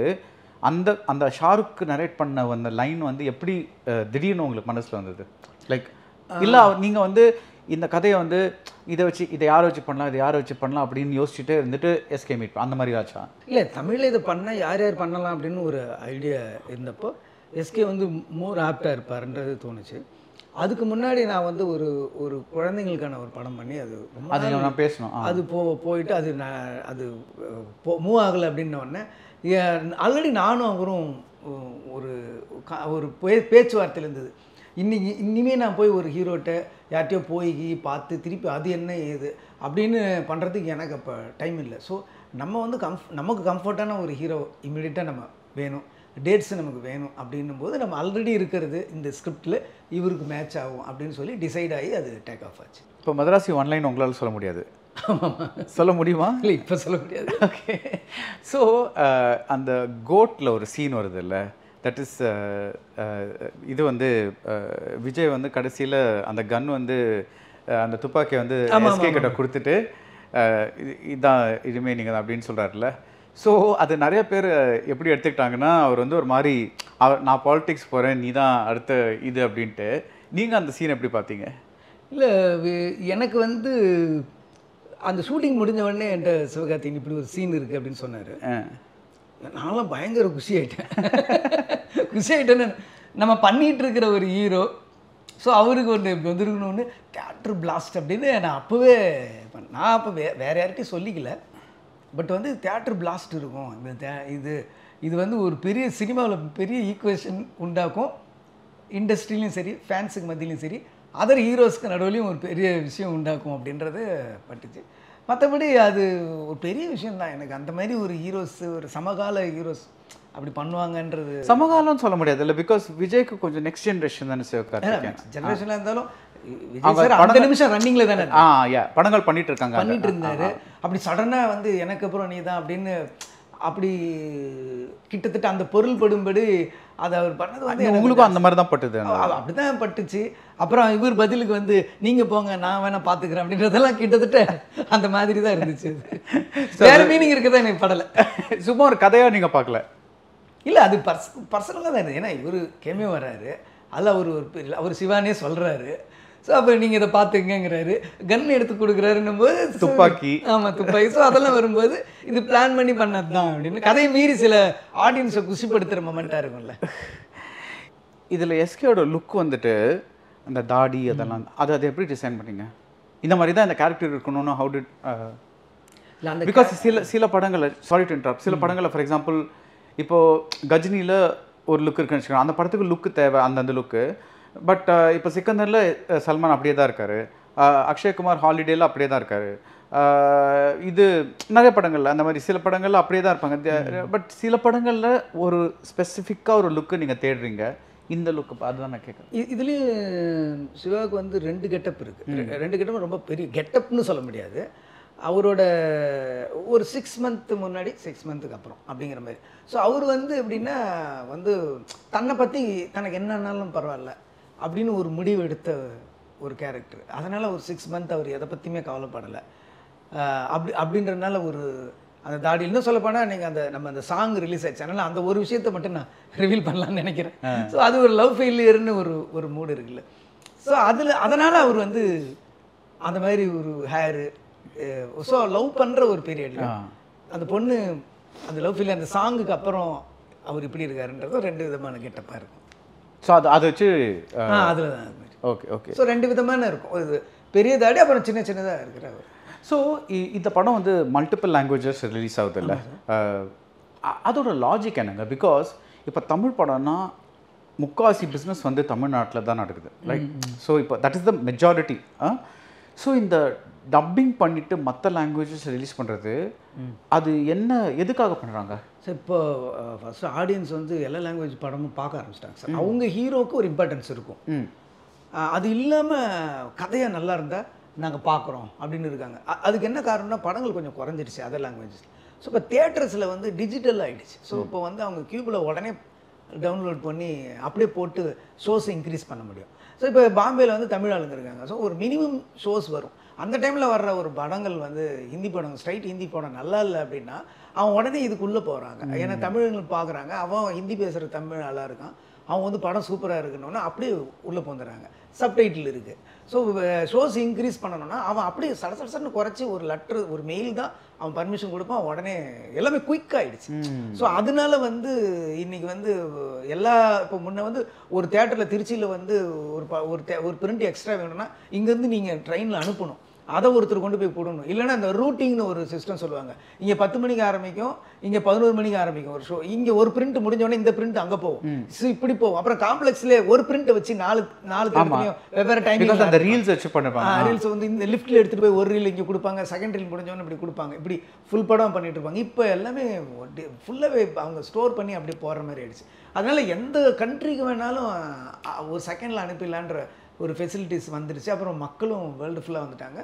S1: அந்த ஷாருக் நரேட் பண்ண அந்த லைன் வந்து எப்படி திடீர்னு உங்களுக்கு மனசில் வந்தது? லைக் இல்லை நீங்கள் வந்து இந்த கதையை வந்து இதை யாரை வச்சு பண்ணலாம் அப்படின்னு யோசிச்சுட்டு இருந்துட்டு எஸ்கே மீட் அந்த மாதிரி ஆச்சா?
S2: இல்லை, தமிழில் இதை பண்ணால் யார் பண்ணலாம் அப்படின்னு ஒரு ஐடியா இருந்தப்போ எஸ்கே வந்து மோர் ஆப்டாக இருப்பார்ன்றது தோணுச்சு. அதுக்கு முன்னாடி நான் வந்து ஒரு குழந்தைங்களுக்கான ஒரு படம் பண்ணி அது
S1: நான் பேசணும், அது
S2: போயிட்டு அது மூவ் ஆகலை அப்படின்னோடனே ஆல்ரெடி நானும் அவரும் ஒரு பேச்சுவார்த்தையில் இருந்தது. இனிமேல் நான் போய் ஒரு ஹீரோட்ட யார்கிட்டையோ போய் பார்த்து திருப்பி அது என்ன ஏது அப்படின்னு பண்ணுறதுக்கு எனக்கு அப்போ டைம் இல்லை. ஸோ நம்ம வந்து நமக்கு கம்ஃபர்ட்டான ஒரு ஹீரோ இம்மிடியட்டாக நம்ம வேணும், டேட்ஸ் நமக்கு வேணும் அப்படின்னும் போது நம்ம ஆல்ரெடி இருக்கிறது இந்த ஸ்கிரிப்டில் இவருக்கு மேட்ச் ஆகும் அப்படின்னு சொல்லி டிசைட் ஆகி அது டேக் ஆஃப் ஆச்சு.
S1: இப்போ மதராசி ஒன்லைன் உங்களால் சொல்ல முடியாது, சொல்ல முடியுமா?
S2: இல்லை, இப்போ சொல்ல முடியாது.
S1: ஓகே. ஸோ அந்த கோட்டில் ஒரு சீன் வருது இல்லை, தட் இஸ் இது வந்து விஜய் வந்து கடைசியில் அந்த கன் வந்து அந்த துப்பாக்கியை வந்து எஸ்கே கிட்ட கொடுத்துட்டு இதான் இனிமேல் நீங்கள் அப்படின்னு சொல்கிறாருல்ல. ஸோ அது நிறைய பேர் எப்படி எடுத்துக்கிட்டாங்கன்னா அவர் வந்து ஒரு மாதிரி நான் பாலிடிக்ஸ் போகிறேன், நீ தான் அடுத்த இது அப்படின்ட்டு. நீங்கள் அந்த சீன் எப்படி பார்த்தீங்க?
S2: இல்லை, எனக்கு வந்து அந்த ஷூட்டிங் முடிஞ்ச உடனே என்கிட்ட சிவகார்த்திகேயன் இப்படி ஒரு சீன் இருக்குது அப்படின்னு சொன்னார். நான்லாம் பயங்கர குஷி ஆகிட்டேன்னு நம்ம பண்ணிகிட்டு இருக்கிற ஒரு ஹீரோ, ஸோ அவருக்கு ஒன்று வந்துருக்கணும்னு தியேட்டர் பிளாஸ்ட் அப்படின்னு நான் அப்போவே நான் அப்போ வேறு யார்கிட்டையும் சொல்லிக்கல. பட் வந்து தியேட்டர் பிளாஸ்ட் இருக்கும், இது வந்து ஒரு பெரிய சினிமாவில் பெரிய ஈக்குவேஷன் உண்டாக்கும், இண்டஸ்ட்ரியிலையும் சரி ஃபேன்ஸுக்கு மத்தியிலையும் சரி அதர் ஹீரோஸ்க்கு நடுவுலையும் ஒரு பெரிய விஷயம் உண்டாக்கும் அப்படின்றது பட்டுச்சு. மற்றபடி அது ஒரு பெரிய விஷயம் தான் எனக்கு. அந்த மாதிரி ஒரு ஹீரோஸ், ஒரு சமகால ஹீரோஸ் அப்படி பண்ணுவாங்கன்றது
S1: சமகாலம் சொல்ல முடியாது இல்லை, பிகாஸ் விஜய்க்கு கொஞ்சம் நெக்ஸ்ட் ஜென்ரேஷன் தானே சிவகார்த்திகேயன்.
S2: ஜென்ரேஷனாக இருந்தாலும் அந்த நிமிஷம் ரன்னிங்கில் தானே
S1: படங்கள் பண்ணிட்டு
S2: இருந்தாரு. அப்படி சடனாக வந்து எனக்கு அப்புறம் நீ தான் அப்படின்னு அப்படி கிட்டத்தட்ட அந்த பொருள் படும்படி அதை அவர் பண்ணது வந்து
S1: உங்களுக்கும் அந்த மாதிரி தான் பட்டுது.
S2: அப்படி தான் பட்டுச்சு. அப்புறம் இவர் பதிலுக்கு வந்து நீங்கள் போங்க நான் வேணா பார்த்துக்கிறேன் அப்படின்றதெல்லாம் கிட்டத்தட்ட அந்த மாதிரி தான் இருந்துச்சு. வேறு மீனிங் இருக்கதான் எனக்கு படலை.
S1: சும்மா ஒரு கதையாக நீங்கள் பார்க்கல?
S2: இல்லை, அது பர்சனலாக தான் இருந்தது. ஏன்னா இவர் கேமே வர்றாரு, அதில் அவர் சிவானே சொல்கிறாரு. ஸோ அப்போ நீங்கள் இதை பார்த்துங்கிறாரு, கன் எடுத்து கொடுக்குறாருன்னும் போது
S1: துப்பாக்கி,
S2: ஆமாம் துப்பாக்கி. ஸோ அதெல்லாம் வரும்போது இது பிளான் பண்ணி பண்ணது தான் அப்படின்னு கதையை மீறி சில ஆடியன்ஸை குஷிப்படுத்துகிற மொமெண்ட்டாக இருக்கும்ல.
S1: இதில் எஸ்கேயோட லுக் வந்துட்டு அந்த தாடி அதெல்லாம் அது எப்படி டிசைன் பண்ணீங்க? இந்த மாதிரி தான் இந்த கேரக்டர் இருக்கணும்னு ஹவு டிட்? பிகாஸ் சில படங்களில் சாரி டு இன்டரப்ட், சில படங்களில் ஃபார் எக்ஸாம்பிள், இப்போது கஜினியில் ஒரு லுக் இருக்குன்னு வச்சுக்கோங்க, அந்த படத்துக்கு லுக்கு தேவை, அந்த லுக்கு. பட் இப்போ சிக்கந்தரில் சல்மான் அப்படியே தான் இருக்காரு. அக்ஷய்குமார் ஹாலிடேல அப்படியே தான் இருக்காரு. இது நிறைய படங்கள்ல அந்த மாதிரி சில படங்கள்ல அப்படியே தான் இருப்பாங்க. பட் சில படங்கள்ல ஒரு ஸ்பெசிஃபிக்காக ஒரு லுக்கு நீங்கள் தேடுறீங்க. இந்த லுக்கு அதுதான் நான் கேட்குறேன்.
S2: இதுலேயும் சிவாவுக்கு வந்து 2 கெட்டப் இருக்குது. 2 கெட்டப் ரொம்ப பெரிய கெட்டப்னு சொல்ல முடியாது. அவரோட ஒரு 6 மந்த் முன்னாடி 6 மந்த்துக்கு அப்புறம் அப்படிங்கிற மாதிரி. ஸோ அவர் வந்து எப்படின்னா வந்து தன்னை பற்றி தனக்கு என்னன்னாலும் பரவாயில்ல அப்படின்னு ஒரு முடிவு எடுத்த ஒரு கேரக்டர். அதனால் ஒரு 6 மந்த் அவர் எதை பற்றியுமே கவலைப்படலை. அப்படின்றதுனால ஒரு அந்த தாடி இன்னும் சொல்லப்போனால் நீங்கள் நம்ம அந்த சாங் ரிலீஸ் ஆச்சு, அதனால் அந்த ஒரு விஷயத்தை மட்டும் நான் ரிவீல் பண்ணலான்னு நினைக்கிறேன். ஸோ அது ஒரு லவ் ஃபெயிலியர்னு ஒரு மூடு இருக்குல்ல. ஸோ அதனால் அவர் வந்து அந்த மாதிரி ஒரு ஹேரு ஸோ லவ் பண்ணுற ஒரு பீரியடில் அந்த பொண்ணு அந்த லவ் ஃபெயிலியர் அந்த சாங்குக்கு அப்புறம் அவர் இப்படி இருக்காருன்றது 2 விதமான கெட்டப்பாக இருக்கும்.
S1: ஸோ அதை வச்சு
S2: அதில் தான்
S1: ஓகே ஓகே.
S2: ஸோ 2 விதமான இருக்கும். ஒரு பெரிய தாடி அப்புறம் சின்ன சின்னதாக இருக்கிற அவர்.
S1: ஸோ இந்த படம் வந்து மல்டிபிள் லாங்குவேஜஸ் ரிலீஸ் ஆகுது இல்லை, அதோட லாஜிக் என்னங்க? பிகாஸ் இப்போ தமிழ் படம்னா முக்காவாசி பிஸ்னஸ் வந்து தமிழ்நாட்டில் தான் நடக்குது, ரைட்? ஸோ இப்போ that is the majority. So இந்த டப்பிங் பண்ணிவிட்டு மற்ற லாங்குவேஜஸ் ரிலீஸ் பண்ணுறது அது என்ன எதுக்காக பண்ணுறாங்க
S2: சார்? இப்போ ஃபஸ்ட்டு ஆடியன்ஸ் வந்து எல்லா லாங்குவேஜ் படமும் பார்க்க ஆரம்பிச்சிட்டாங்க சார். அவங்க ஹீரோவுக்கு ஒரு இம்பார்ட்டன்ஸ் இருக்கும். அது இல்லாமல் கதையாக நல்லா இருந்தால் நாங்கள் பார்க்குறோம் அப்படின்னு இருக்காங்க. அதுக்கு என்ன காரணம்னா படங்கள் கொஞ்சம் குறைஞ்சிருச்சு அதர் லாங்குவேஜஸ். ஸோ இப்போ தியேட்டர்ஸில் வந்து டிஜிட்டல் ஆகிடுச்சு. ஸோ இப்போ வந்து அவங்க கியூபில் உடனே டவுன்லோட் பண்ணி அப்படியே போட்டு ஷோஸை இன்க்ரீஸ் பண்ண முடியும். ஸோ இப்போ பாம்பேயில் வந்து தமிழ் ஆளுங்க இருக்காங்க. ஸோ ஒரு மினிமம் ஷோஸ் வரும். அந்த டைமில் வர்ற ஒரு படங்கள் வந்து ஹிந்தி படம், ஸ்ட்ரைட் ஹிந்தி படம் நல்லா இல்லை அப்படின்னா அவன் உடனே இதுக்குள்ளே போகிறாங்க. ஏன்னா தமிழர்கள் பார்க்குறாங்க, அவன் ஹிந்தி பேசுகிற தமிழ் ஆளாக இருக்கான், அவன் வந்து படம் சூப்பராக இருக்குன்னு அப்படியே உள்ளே போந்துடுறாங்க. சப்டைட்டில் இருக்குது. ஸோ ஷோஸ் இன்க்ரீஸ் பண்ணணும்னா அவன் அப்படியே சடசடன்னு குறைச்சி ஒரு லெட்ரு ஒரு மெயில் தான் அவன் பர்மிஷன் கொடுப்பான், உடனே எல்லாமே குயிக் ஆகிடுச்சு. ஸோ அதனால வந்து இன்றைக்கி வந்து எல்லா இப்போ முன்ன வந்து ஒரு தேட்டரில் திருச்சியில் வந்து ஒரு பிரிண்ட் எக்ஸ்ட்ரா வேணும்னா இங்கேருந்து நீங்கள் ட்ரெயினில் அனுப்பணும், அதை ஒருத்தர் கொண்டு போய் போடணும். இல்லைன்னா அந்த ரூட்டிங்னு ஒரு சிஸ்டம் சொல்லுவாங்க. இங்கே 10 மணிக்கு ஆரம்பிக்கும், இங்கே 11 மணிக்கு ஆரம்பிக்கும் ஒரு ஷோ. இங்கே ஒரு பிரிண்ட் முடிஞ்சோடனே இந்த பிரிண்ட் அங்கே போகும். ஸோ இப்படி போகும். அப்புறம் காம்ப்ளெக்ஸ்லேயே ஒரு பிரிண்ட்டை வச்சு நாலு வெவ்வேறு டைமிங்
S1: அந்த ரீல்ஸ் வச்சு பண்ணுவாங்க.
S2: ரீல்ஸ் வந்து இந்த லிஃப்ட்டில் எடுத்துகிட்டு போய் ஒரு ரீல் இங்கே கொடுப்பாங்க, செகண்ட் ரீல் முடிஞ்சோன்னு இப்படி கொடுப்பாங்க. இப்படி ஃபுல் படம் பண்ணிட்டு இருப்பாங்க. இப்போ எல்லாமே ஃபுல்லாகவே அவங்க ஸ்டோர் பண்ணி அப்படி போகிற மாதிரி ஆயிடுச்சு. அதனால் எந்த கண்ட்ரிக்கு வேணாலும் ஒரு செகண்டில் அனுப்பிடலான்ற ஒரு ஃபெசிலிட்டிஸ் வந்துடுச்சு. அப்புறம் மக்களும் வேர்ல்டு ஃபுல்லாக வந்துட்டாங்க.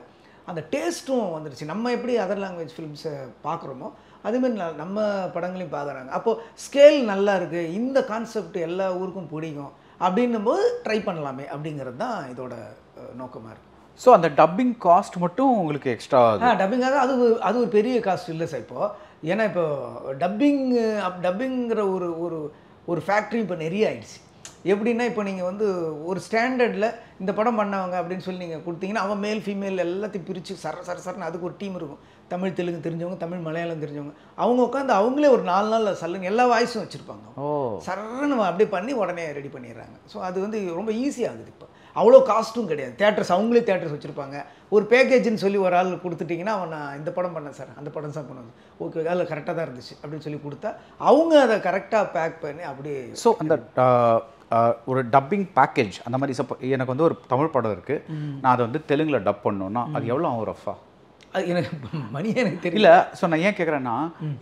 S2: அந்த டேஸ்ட்டும் வந்துடுச்சு. நம்ம எப்படி அதர் லாங்குவேஜ் ஃபிலிம்ஸை பார்க்குறோமோ அதேமாதிரி நம்ம படங்களையும் பார்க்குறாங்க. அப்போது ஸ்கேல் நல்லா இருக்குது, இந்த கான்செப்ட் எல்லா ஊருக்கும் பிடிக்கும் அப்படின்னும் போது ட்ரை பண்ணலாமே அப்படிங்கிறது தான் இதோட நோக்கமாக இருக்குது.
S1: ஸோ அந்த டப்பிங் காஸ்ட் மட்டும் உங்களுக்கு எக்ஸ்ட்ரா?
S2: டப்பிங்காக அது ஒரு பெரிய காஸ்ட் இல்லை சார் இப்போது. ஏன்னா இப்போ டப்பிங்கிற ஒரு ஃபேக்ட்ரி இப்போ நிறைய ஆயிடுச்சு. எப்படின்னா இப்போ நீங்கள் வந்து ஒரு ஸ்டாண்டர்டில் இந்த படம் பண்ணவங்க அப்படின்னு சொல்லி நீங்கள் கொடுத்தீங்கன்னா அவன் மேல் ஃபீமேல் எல்லாத்தையும் பிரித்து சரன்னு அதுக்கு ஒரு டீம் இருக்கும். தமிழ் தெலுங்கு தெரிஞ்சவங்க, தமிழ் மலையாளம் தெரிஞ்சவங்க, அவங்க உட்காந்து அவங்களே ஒரு 4 நாளில் சல்லுன்னு எல்லா வாய்ஸும் வச்சுருப்பாங்க. சரன்னு அப்படியே பண்ணி உடனே ரெடி பண்ணிடுறாங்க. ஸோ அது வந்து ரொம்ப ஈஸியாகுது. இப்போ அவ்வளோ காஸ்ட்டும் கிடையாது. தேட்டர்ஸ் அவங்களே தேட்டர்ஸ் வச்சுருப்பாங்க. ஒரு பேக்கேஜ்னு சொல்லி ஒரு ஆள் கொடுத்துட்டிங்கன்னா அவன் நான் இந்த படம் பண்ணேன் சார், அந்த படம் சார் பண்ணுவது ஓகே, அதில் கரெக்டாக தான் இருந்துச்சு அப்படின்னு சொல்லி கொடுத்தா அவங்க அதை கரெக்டாக பேக் பண்ணி அப்படியே.
S1: ஸோ அந்த ஒரு டப்பிங் பேக்கேஜ் அந்த மாதிரி எனக்கு வந்து ஒரு தமிழ் படம் இருக்குது, நான் அதை வந்து தெலுங்கில் டப் பண்ணணுன்னா அது எவ்வளோ ஆகும் ரஃபா?
S2: அது எனக்கு மணி எனக்கு தெரியல.
S1: ஸோ நான் ஏன் கேட்குறேன்னா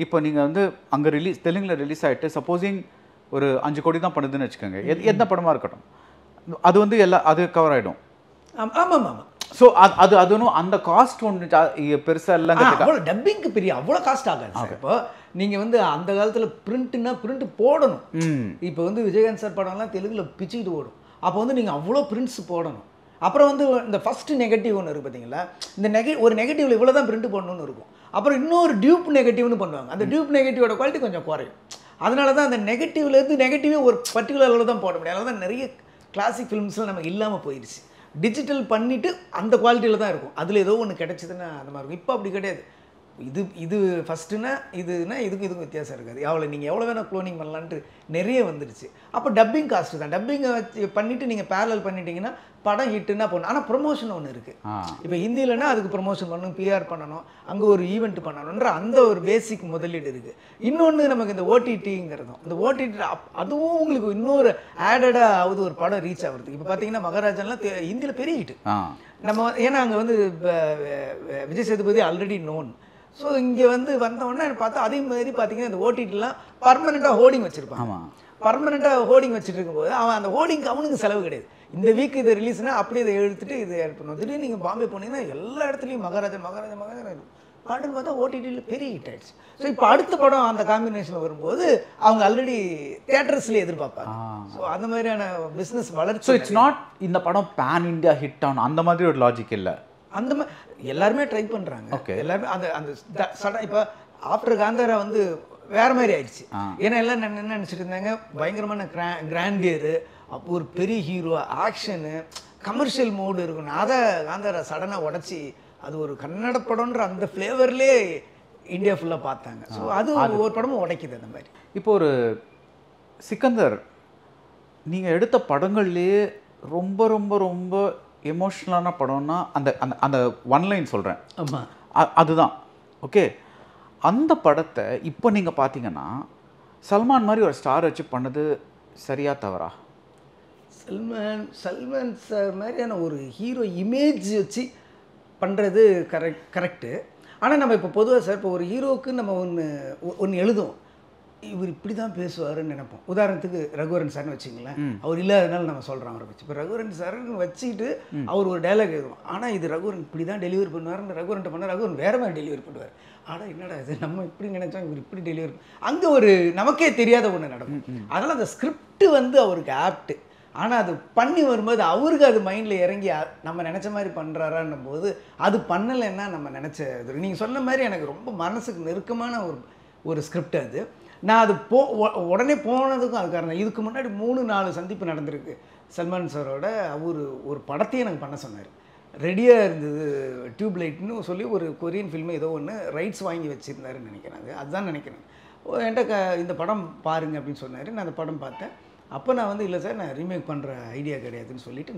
S1: இப்போ நீங்கள் வந்து அங்கே தெலுங்கில் ரிலீஸ் ஆகிட்டு சப்போஸிங் ஒரு 5 கோடி தான் பண்ணுதுன்னு வச்சுக்கோங்க, எந்த படமாக இருக்கட்டும், அது வந்து அது கவர் ஆகிடும்.
S2: ஆமாம் ஆமாம்.
S1: ஸோ அதுவும் அந்த காஸ்ட் ஒன்று பெருசாக இல்லைங்க.
S2: அவ்வளோ டப்பிங்க்கு பெரிய அவ்வளோ காஸ்ட் ஆகாது சார். இப்போ நீங்கள் வந்து அந்த காலத்தில் பிரிண்ட் போடணும். இப்போ வந்து விஜயகாந்த் சார் படம்லாம் தெலுங்கில் பிச்சுக்கிட்டு ஓடும். அப்போ வந்து நீங்கள் அவ்வளோ பிரிண்ட்ஸ் போடணும். அப்புறம் வந்து இந்த ஃபஸ்ட்டு நெகட்டிவ் ஒன்று இருக்குது பார்த்தீங்களா, இந்த ஒரு நெகட்டிவில் இவ்வளோ தான் பிரிண்ட் பண்ணணும்னு இருக்கும். அப்புறம் இன்னொரு டியூப் நெகட்டிவ்னு பண்ணுவாங்க. அந்த டியூப் நெகட்டிவோட குவாலிட்டி கொஞ்சம் குறையும். அதனால தான் அந்த நெகட்டிவ்லேருந்து நெகட்டிவே ஒரு பர்டிகுலர் அளவில் தான் போட முடியும். அதனால தான் நிறைய கிளாசிக் ஃபிலிம்ஸ்லாம் நமக்கு இல்லாமல் போயிடுச்சு. டிஜிட்டல் பண்ணிவிட்டு அந்த குவாலிட்டியில் தான் இருக்கும். அதில் ஏதோ ஒன்று கிடச்சிதுன்னா அந்த மாதிரி இருக்கும். இப்போ அப்படி கிடையாது. இது ஃபஸ்ட்டுனா இதுக்கும் வித்தியாசம் இருக்காது. நீங்கள் எவ்வளோ வேணால் க்ளோனிங் பண்ணலான்ட்டு நிறைய வந்துடுச்சு. அப்போ டப்பிங் காஸ்ட்டு தான். டப்பிங்கை வச்சு பண்ணிவிட்டு நீங்கள் பேரலல் பண்ணிட்டீங்கன்னா படம் ஹிட்டுன்னா போகணும். ஆனால் ப்ரொமோஷன் ஒன்று இருக்குது. இப்போ ஹிந்திலனா அதுக்கு ப்ரொமோஷன் பண்ணணும், பிஆர் பண்ணணும், அங்கே ஒரு ஈவெண்ட் பண்ணணுன்ற அந்த ஒரு பேசிக் முதலீடு இருக்குது. இன்னொன்று நமக்கு இந்த ஓடிடிங்கிறதும், இந்த ஓடிடி அதுவும் உங்களுக்கு இன்னொரு ஆடடாக ஆகுது ஒரு படம் ரீச் ஆகுறதுக்கு. இப்போ பார்த்தீங்கன்னா மகாராஜாலாம் ஹிந்தியில் பெரிய ஹிட்டு. நம்ம ஏன்னா அங்கே வந்து Vijay Sethupathi already known. So இங்கே வந்து வந்தோடனே பார்த்தா அதே மாதிரி பார்த்தீங்கன்னா இந்த ஓடிடிலாம் பர்மனெண்ட்டாக ஹோர்டிங் வச்சுருப்பான். பர்மனெண்ட்டாக ஹோர்டிங் வச்சுட்டு இருக்கும்போது அவன் அந்த ஹோர்டிங்க்கு அவனுக்கு செலவு கிடையாது. இந்த வீக் இது ரிலீஸ்னா அப்படியே இதை எடுத்துட்டு இதை ஆட் பண்ணுவோம். திடீர்னு நீங்கள் பாம்பே போனீங்கன்னா எல்லா இடத்துலையும் மகாராஜா பாட்டுன்னு பார்த்தா ஓடிடியில் பெரிய ஹிட் ஆயிடுச்சு. ஸோ இப்போ அடுத்த படம் அந்த காம்பினேஷனில் வரும்போது அவங்க ஆல்ரெடி தியேட்டர்ஸ்லேயே எதிர்பார்ப்பாங்க. ஸோ அந்த மாதிரியான பிஸ்னஸ் வளர்ச்சி.
S1: ஸோ இட்ஸ் நாட் இந்த படம் பேன் இந்தியா ஹிட் ஆகணும் அந்த மாதிரி ஒரு லாஜிக் இல்லை.
S2: அந்த மாதிரி எல்லாருமே ட்ரை பண்ணுறாங்க. எல்லாருமே அந்த அந்த சடம் இப்போ ஆஃப்டர் காந்தாரா வந்து வேறு மாதிரி ஆயிடுச்சு. ஏன்னா எல்லாம் என்ன நினச்சிட்டு இருந்தாங்க, பயங்கரமான கிராண்டியரு, அப்போ ஒரு பெரிய ஹீரோ, ஆக்ஷனு, கமர்ஷியல் மோடு இருக்கணும். அதை காந்தாரா சடனாக உடச்சி அது ஒரு கன்னட படம்ன்ற அந்த ஃப்ளேவர்லேயே இந்தியா ஃபுல்லாக பார்த்தாங்க. ஸோ அது ஒவ்வொரு படமும் உடைக்குது அந்த மாதிரி.
S1: இப்போ ஒரு சிக்கந்தர் நீங்கள் எடுத்த படங்கள்லேயே ரொம்ப ரொம்ப ரொம்ப எமோஷ்னலான படம்னா அந்த அந்த அந்த ஒன்லைன் சொல்கிறேன்.
S2: ஆமாம்,
S1: அதுதான். ஓகே, அந்த படத்தை இப்போ நீங்கள் பார்த்தீங்கன்னா சல்மான் மாதிரி ஒரு ஸ்டார் வச்சு பண்ணது சரியா தவறா?
S2: சல்மான் சார் மாதிரியான ஒரு ஹீரோ இமேஜ் வச்சு பண்ணுறது கரெக்டு. ஆனால் நம்ம இப்போ பொதுவாக சார் இப்போ ஒரு ஹீரோவுக்கு நம்ம ஒன்று எழுதுவோம், இவர் இப்படி தான் பேசுவாருன்னு நினைப்போம். உதாரணத்துக்கு ரகுவரன் சார்னு வச்சிங்களேன், அவர் இல்லாதனால நம்ம சொல்கிறோம் அவரை வச்சு. இப்போ ரகுவரன் சார்னு வச்சுக்கிட்டு அவர் ஒரு டைலாக் எழுதுவோம், ஆனால் இது ரகுவரன் இப்படி தான் டெலிவரி பண்ணுவார்னு ரகுவரன்ட்ட பண்ணால் ரகுவரன் வேறு மாதிரி டெலிவரி பண்ணுவார். ஆனால் என்னடா இது நம்ம இப்படி நினச்சோம், இவர் இப்படி டெலிவரி அங்கே ஒரு நமக்கே தெரியாத ஒன்று நடக்கும். அதனால் அந்த ஸ்கிரிப்ட் வந்து அவருக்கு ஆப்ட்டு. ஆனால் அது பண்ணி வரும்போது அவருக்கு அது மைண்டில் இறங்கி நம்ம நினச்ச மாதிரி பண்ணுறாரான்னும் போது அது பண்ணலைன்னா நம்ம நினச்சது நீங்கள் சொன்ன மாதிரி எனக்கு ரொம்ப மனசுக்கு நெருக்கமான ஒரு ஸ்கிரிப்ட் அது. நான் அது உடனே போனதுக்கும் அது காரணம். இதுக்கு முன்னாடி 3-4 சந்திப்பு நடந்திருக்கு சல்மான் சாரோட. அவர் ஒரு படத்தையும் எனக்கு பண்ண சொன்னார், ரெடியாக இருந்தது, டியூப் லைட்னு சொல்லி ஒரு கொரியன் ஃபில்மு ஏதோ ஒன்று ரைட்ஸ் வாங்கி வச்சுருந்தாருன்னு நினைக்கிறேன். அதுதான் நினைக்கிறேன். என்கிட்ட இந்த படம் பாருங்க அப்படின்னு சொன்னார். நான் அந்த படம் பார்த்தேன். அப்போ நான் வந்து இல்லை சார் நான் ரீமேக் பண்ணுற ஐடியா கிடையாதுன்னு சொல்லிட்டு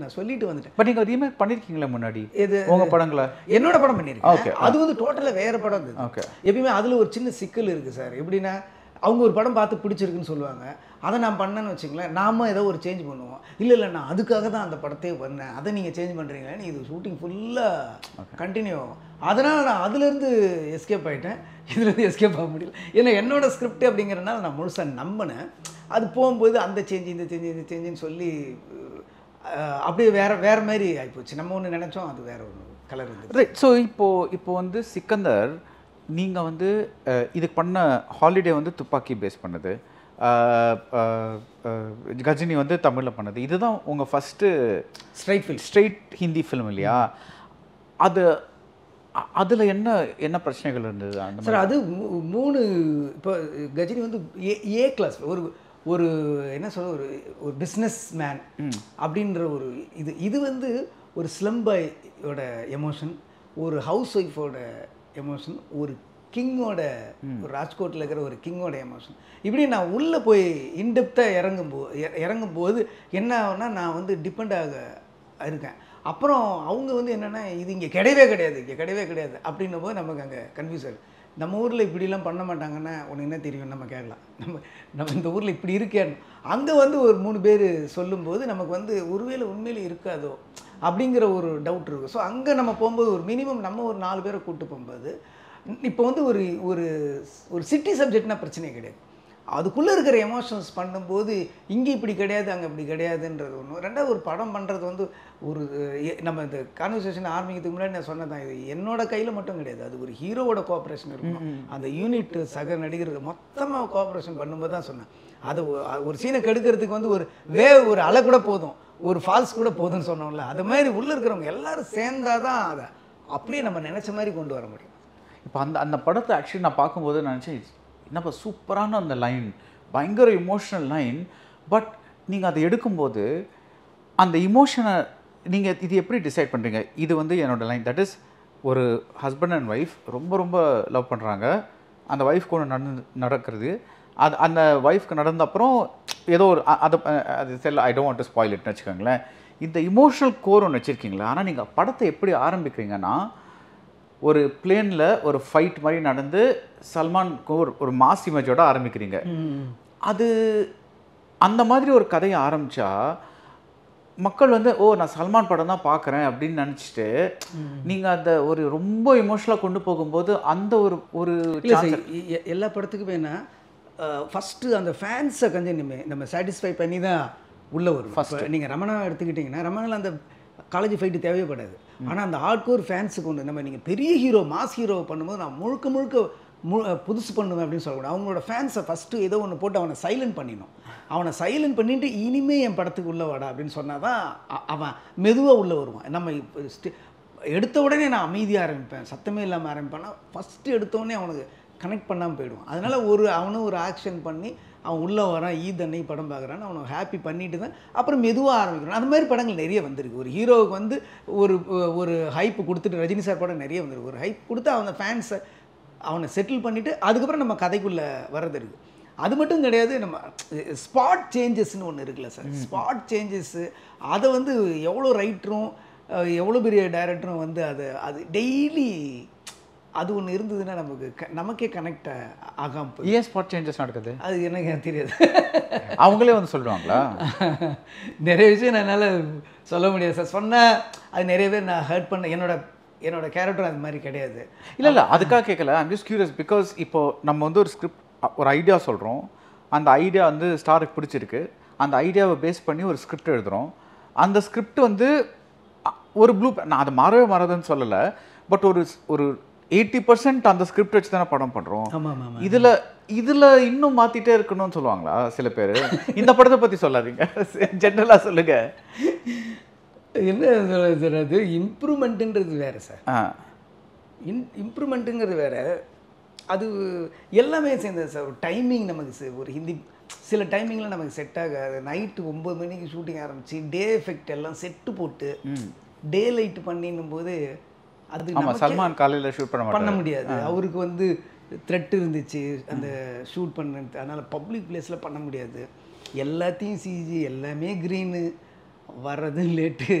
S2: வந்துட்டேன்.
S1: பட் நீங்கள் ரீமேக் பண்ணியிருக்கீங்களா முன்னாடி? இது உங்கள் படங்களா?
S2: என்னோட படம் பண்ணியிருக்கேன். ஓகே, அது வந்து டோட்டலாக வேறு படம் இருந்தது. ஓகே, எப்பயுமே அதில் ஒரு சின்ன சிக்கல் இருக்குது சார். எப்படின்னா அவங்க ஒரு படம் பார்த்து பிடிச்சிருக்குன்னு சொல்லுவாங்க, அதை நான் பண்ணேன்னு வச்சுங்களேன், நாம ஏதோ ஒரு சேஞ்ச் பண்ணுவோம். இல்லை நான் அதுக்காக தான் அந்த படத்தையே பண்ணேன், அதை நீங்கள் சேஞ்ச் பண்ணுறீங்களேன்னு இது ஷூட்டிங் ஃபுல்லாக கண்டினியூ ஆகும். அதனால் நான் அதுலேருந்து எஸ்கேப் ஆகிட்டேன், இதுலேருந்து எஸ்கேப் ஆக முடியல. ஏன்னா என்னோடய ஸ்கிரிப்ட் அப்படிங்கிறனால நான் முழுசாக நம்பினேன். அது போகும்போது அந்த சேஞ்சு இந்த சேஞ்சுன்னு சொல்லி அப்படியே வேறு மாதிரி ஆகிப்போச்சு. நம்ம ஒன்று நினச்சோம், அது வேறு ஒன்று கலர் இருந்தது.
S1: ரைட். ஸோ இப்போ வந்து சிக்கந்தர் நீங்கள் வந்து இதுக்கு பண்ண ஹாலிடே வந்து துப்பாக்கி பேஸ் பண்ணது, கஜினி வந்து தமிழில் பண்ணது, இதுதான் உங்கள் ஃபஸ்ட்டு ஸ்ட்ரைட் ஹிந்தி ஃபிலிம் இல்லையா? அதில் என்ன பிரச்சனைகள் இருந்தது அந்த
S2: சார்? அது 3 இப்போ கஜினி வந்து ஏ கிளாஸ் ஒரு என்ன சொல்ல ஒரு பிஸ்னஸ் மேன் அப்படின்ற ஒரு இது வந்து ஒரு ஸ்லம் பாயோட எமோஷன், ஒரு ஹவுஸ் ஒய்ஃபோட எமோஷன், ஒரு கிங்கோட, ஒரு ராஜ்கோட்டில் இருக்கிற ஒரு கிங்கோட எமோஷன். இப்படி நான் உள்ளே போய் இன்டெப்த்தாக இறங்கும்போது என்ன ஆகுனா நான் வந்து டிபெண்ட் இருக்கேன். அப்புறம் அவங்க வந்து என்னென்னா இது இங்கே கிடையவே கிடையாது அப்படின்னும் போது நமக்கு அங்கே கன்ஃபியூஸ் ஆகிடும். நம்ம ஊரில் இப்படிலாம் பண்ண மாட்டாங்கன்னா உனக்கு என்ன தெரியும் நம்ம கேட்கலாம், நம்ம இந்த ஊரில் இப்படி இருக்கேன்னு. அங்கே வந்து ஒரு 3 பேர் சொல்லும்போது நமக்கு வந்து ஒருவேளை உண்மையிலே இருக்காதோ அப்படிங்கிற ஒரு டவுட் இருக்கும். ஸோ அங்கே நம்ம போகும்போது ஒரு மினிமம் நம்ம ஒரு 4 பேரை கூப்பிட்டு போகும்போது இப்போ வந்து ஒரு சிட்டி சப்ஜெக்ட்னா பிரச்சனையே கிடையாது. அதுக்குள்ளே இருக்கிற எமோஷன்ஸ் பண்ணும்போது இங்கே இப்படி கிடையாது அங்கே இப்படி கிடையாதுன்றது ஒன்று. ரெண்டாவது ஒரு படம் பண்ணுறது வந்து நம்ம இந்த கான்வர்சேஷன் ஆரம்பிக்கிறதுக்கு முன்னாடி நான் சொன்னதான், இது என்னோட கையில் மட்டும் கிடையாது, அது ஒரு ஹீரோவோட கோஆப்ரேஷன் இருக்கும். அந்த யூனிட் சக நடிகர்கள் மொத்தமாக கோஆப்ரேஷன் பண்ணும்போது தான் சொன்னேன். அது ஒரு சீனை கெடுக்கிறதுக்கு வந்து ஒரு அலை கூட போதும், ஒரு ஃபால்ஸ் கூட போதும்னு சொன்னோம்ல, அது மாதிரி உள்ளே இருக்கிறவங்க எல்லோரும் சேர்ந்தாதான் அதை அப்படியே நம்ம நினச்ச மாதிரி கொண்டு வர முடியும்.
S1: இப்போ அந்த படத்தை ஆக்சுவலி நான் பார்க்கும்போது நினச்சேன், என்னப்பா சூப்பரான அந்த லைன், பயங்கர இமோஷனல் லைன். பட் நீங்கள் அதை எடுக்கும்போது அந்த இமோஷனை நீங்கள் இது எப்படி டிசைட் பண்ணுறீங்க? இது வந்து என்னோடய லைன், தட் இஸ் ஒரு ஹஸ்பண்ட் அண்ட் ஒய்ஃப் ரொம்ப ரொம்ப லவ் பண்ணுறாங்க, அந்த ஒய்ஃப்க்கு ஒன்று நடக்கிறது, அது அந்த ஒய்ஃப்க்கு நடந்த அப்புறம் ஏதோ ஒரு அது செல்ல I don't want to spoil இட்னு வச்சுக்கோங்களேன். இந்த இமோஷனல் கோர் ஒன்று வச்சுருக்கீங்களா? ஆனால் நீங்கள் படத்தை எப்படி ஆரம்பிக்கிறீங்கன்னா, ஒரு பிளேனில் ஒரு ஃபைட் மாதிரி நடந்து சல்மான்க்கு ஒரு மாஸ் இமேஜோட ஆரம்பிக்கிறீங்க. அது அந்த மாதிரி ஒரு கதையை ஆரம்பித்தா மக்கள் வந்து ஓ நான் சல்மான் படம் தான் பார்க்குறேன் அப்படின்னு நினச்சிட்டு நீங்கள் அந்த ஒரு ரொம்ப இமோஷனலாக கொண்டு போகும்போது அந்த ஒரு
S2: எல்லா படத்துக்குமே என்ன ஃபஸ்ட்டு அந்த ஃபேன்ஸை கொஞ்சம் நம்ம சாட்டிஸ்ஃபை பண்ணி தான் உள்ளே வரும். ஃபஸ்ட்டு நீங்கள் ரமணா எடுத்துக்கிட்டிங்கன்னா, ரமணாவில் அந்த காலேஜ் ஃபைட்டு தேவைப்படாது. ஆனால் அந்த ஹார்ட்கோர் ஃபேன்ஸுக்கு ஒன்று நம்ம நீங்கள் பெரிய ஹீரோ மாஸ் ஹீரோவை பண்ணும்போது நான் முழுக்க புதுசு பண்ணுவேன் அப்படின்னு சொல்லக்கூடாது. அவங்களோட ஃபேன்ஸை ஃபஸ்ட்டு ஏதோ ஒன்று போட்டு அவனை சைலண்ட் பண்ணிடணும். அவனை சைலண்ட் பண்ணிவிட்டு இனிமே என் படத்துக்கு உள்ளே வாடா அப்படின்னு சொன்னால் தான் அவன் மெதுவாக உள்ளே வருவான். நம்ம எடுத்த உடனே நான் அமைதியாக ஆரம்பிப்பேன், சத்தமே இல்லாமல் ஆரம்பிப்பேன்னா ஃபஸ்ட்டு எடுத்தோடனே அவனுக்கு கனெக்ட் பண்ணாமல் போயிடுவான். அதனால் அவனும் ஒரு ஆக்ஷன் பண்ணி அவன் உள்ளே வரான், ஈத் அன்னைக்கு படம் பார்க்குறான்னு அவனை ஹாப்பி பண்ணிட்டு தான் அப்புறம் மெதுவாக ஆரம்பிக்கணும். அந்த மாதிரி படங்கள் நிறைய வந்திருக்கு. ஒரு ஹீரோவுக்கு வந்து ஒரு ஹைப்பு கொடுத்துட்டு, ரஜினி சார் படம் நிறைய வந்திருக்கு. ஒரு ஹைப் கொடுத்து அவனை ஃபேன்ஸை அவனை செட்டில் பண்ணிவிட்டு அதுக்கப்புறம் நம்ம கதைக்குள்ளே வர்றது இருக்குது. அது மட்டும் கிடையாது, நம்ம ஸ்பாட் சேஞ்சஸ்ன்னு ஒன்று இருக்குல்ல சார், ஸ்பாட் சேஞ்சஸ்ஸு அதை வந்து எவ்வளோ ரைட்டரும் எவ்வளோ பெரிய டைரக்டரும் வந்து அது டெய்லி அது ஒன்று இருந்ததுன்னா நமக்கே கனெக்ட் ஆகாமல் போய்.
S1: ஏன் ஸ்பாட் சேஞ்சஸ் நடக்குது
S2: அது எனக்கு தெரியாது.
S1: அவங்களே வந்து சொல்லுவாங்களா?
S2: நிறைய விஷயம் என்னால் சொல்ல முடியாது சார். சொன்னால் அது நிறைய பேர் நான் ஹர்ட் பண்ண என்னோட கேரக்டர் அது மாதிரி கிடையாது.
S1: இல்லை அதுக்காக கேட்கல. ஐம் ஜஸ்ட் கியூரியஸ் பிகாஸ் இப்போது நம்ம வந்து ஒரு ஸ்கிரிப்ட் ஒரு ஐடியா சொல்கிறோம், அந்த ஐடியா வந்து ஸ்டாருக்கு பிடிச்சிருக்கு, அந்த ஐடியாவை பேஸ் பண்ணி ஒரு ஸ்கிரிப்ட் எழுதுகிறோம். அந்த ஸ்கிரிப்ட் வந்து ஒரு நான் அதை மாறாதுன்னு சொல்லலை, பட் ஒரு 80% அந்த ஸ்கிரிப்ட் வச்சு தானே படம் பண்ணுறோம். இதில் இன்னும் மாற்றிட்டே இருக்கணும்னு சொல்லுவாங்களா சில பேர்? இந்த படத்தை பற்றி சொல்லாதீங்க, ஜென்ரலாக சொல்லுங்கள்.
S2: என்ன சொல்கிறது, இம்ப்ரூவ்மெண்ட்டுன்றது வேறு சார். இம்ப்ரூவ்மெண்ட்டுங்கிறது வேறு, அது எல்லாமே சேர்ந்தது சார். ஒரு டைமிங் நமக்கு ஒரு ஹிந்தி சில டைமிங்கில் நமக்கு செட் ஆகாது. நைட்டு 9 மணிக்கு ஷூட்டிங் ஆரம்பித்து டே எஃபெக்ட் எல்லாம் செட்டு போட்டு டே லைட் பண்ணின்னும் போது அது
S1: சல்மான் காலையில் ஷூட்
S2: பண்ண முடியாது. அவருக்கு வந்து த்ரெட் இருந்துச்சு அந்த ஷூட் பண்ண, அதனால் பப்ளிக் பிளேஸில் பண்ண முடியாது. எல்லாத்தையும் சிஜி, எல்லாமே க்ரீனு, வர்றது லேட்டு.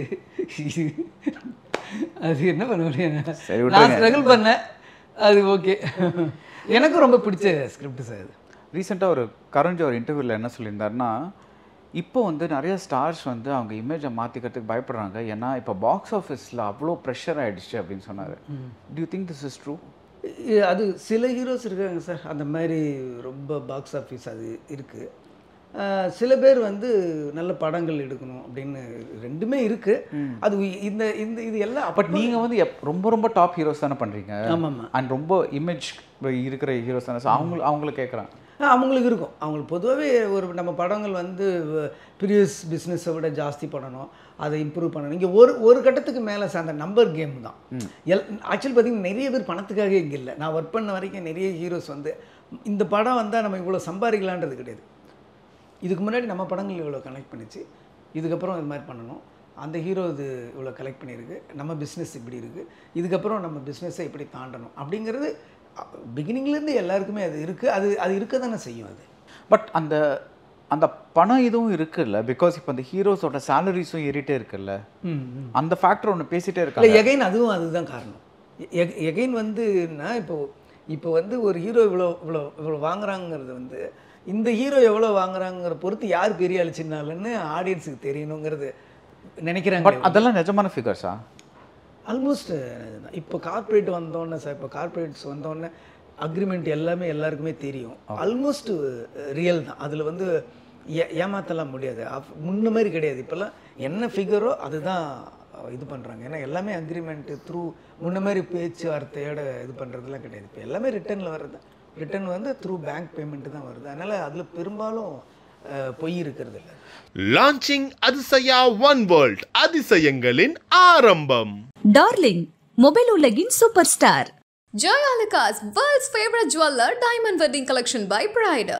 S2: அது என்ன பண்ண முடியும், நான் ஸ்ட்ரகிள் பண்ணேன். அது ஓகே, எனக்கும் ரொம்ப பிடிச்ச ஸ்கிரிப்ட் சார். அது
S1: ரீசெண்டாக ஒரு கரண்ட் ஒரு இன்டர்வியூவில் என்ன சொல்லியிருந்தாருன்னா, இப்போ வந்து நிறைய ஸ்டார்ஸ் வந்து அவங்க இமேஜை மாற்றிக்கிறதுக்கு பயப்படுறாங்க, ஏன்னா இப்போ பாக்ஸ் ஆஃபீஸில் அவ்வளோ ப்ரெஷர் ஆகிடுச்சு அப்படின்னு சொன்னார். To you think this is true?
S2: அது சில ஹீரோஸ் இருக்காங்க சார், அந்த மாதிரி ரொம்ப பாக்ஸ் ஆஃபீஸ் அது இருக்குது. சில பேர் வந்து நல்ல படங்கள் எடுக்கணும் அப்படின்னு ரெண்டுமே இருக்குது. அது இது எல்லாம்.
S1: பட் நீங்கள் வந்து ரொம்ப ரொம்ப டாப் ஹீரோஸ் தானே பண்ணுறீங்க.
S2: ஆமாம்.
S1: அண்ட் ரொம்ப இமேஜ் இருக்கிற ஹீரோஸ் தானே. அவங்கள கேட்குறாங்க.
S2: அவங்களுக்கு இருக்கும். அவங்களுக்கு பொதுவாகவே நம்ம படங்கள் வந்து ப்ரீவியஸ் பிஸ்னஸை விட ஜாஸ்தி பண்ணணும், அதை இம்ப்ரூவ் பண்ணணும். இங்கே ஒரு கட்டத்துக்கு மேலே சார் அந்த நம்பர் கேம் தான். ஆக்சுவலி பார்த்திங்கன்னா நிறைய பேர் பணத்துக்காக இங்கே இல்லை. நான் ஒர்க் பண்ண வரைக்கும் நிறைய ஹீரோஸ் வந்து இந்த படம் வந்தால் நம்ம இவ்வளோ சம்பாதிக்கலான்றது கிடையாது. இதுக்கு முன்னாடி நம்ம படங்கள் இவ்வளோ கனெக்ட் பண்ணிச்சு, இதுக்கப்புறம் இது மாதிரி பண்ணணும், அந்த ஹீரோ இது இவ்வளோ கலெக்ட் பண்ணியிருக்கு, நம்ம பிஸ்னஸ் இப்படி இருக்குது, இதுக்கப்புறம் நம்ம பிஸ்னஸை இப்படி தாண்டணும் அப்படிங்கிறது பிகினிங்லேருந்து எல்லாருக்குமே அது இருக்குது. அது இருக்க தானே செய்யும். அது
S1: பட் அந்த பணம் இதுவும் இருக்குல்ல, பிகாஸ் இப்போ அந்த ஹீரோஸோட சேலரிஸும் ஏறிட்டே இருக்குல்ல, அந்த ஃபேக்டர் ஒன்று பேசிகிட்டே இருக்காங்க.
S2: எகைன் அதுதான் காரணம். எகைன் வந்து நான் இப்போ வந்து ஒரு ஹீரோ இவ்வளோ வாங்குறாங்கிறது வந்து இந்த ஹீரோ எவ்வளோ வாங்குறாங்கிற பொறுத்து யார் பெரிய அழிச்சினாலுன்னு ஆடியன்ஸுக்கு தெரியணுங்கிறது நினைக்கிறாங்க.
S1: பட் அதெல்லாம் நிஜமான ஃபிகர்ஸா?
S2: ஆல்மோஸ்ட் இப்போ கார்ப்பரேட் வந்தோடனே சார், இப்போ கார்ப்பரேட்ஸ் வந்தோடனே அக்ரிமெண்ட் எல்லாமே எல்லாருக்குமே தெரியும். ஆல்மோஸ்ட் ரியல் தான். அதில் வந்து ஏமாற்றலாம் முடியாது. முன்ன மாதிரி கிடையாது. இப்போல்லாம் என்ன ஃபிகரோ அதுதான் இது பண்ணுறாங்க. ஏன்னா எல்லாமே அக்ரிமெண்ட்டு த்ரூ, முன்ன மாதிரி பேச்சுவார்த்தையோட இது பண்ணுறதுலாம் கிடையாது. இப்போ எல்லாமே ரிட்டர்னில் வர்றது. ரிட்டர்ன் வந்து த்ரூ பேங்க் பேமெண்ட்டு தான் வருது. அதனால் அதில் பெரும்பாலும் பொய் இருக்கிறது இல்லை.
S3: லான்ச்சிங் அதிசயா ஒன் வேர்ல்ட், அதிசயங்களின் ஆரம்பம்.
S4: டார்லிங் மொபைல் உலகின் super star.
S5: Joy Alucas, world's favorite jeweler, diamond wedding collection by Pride.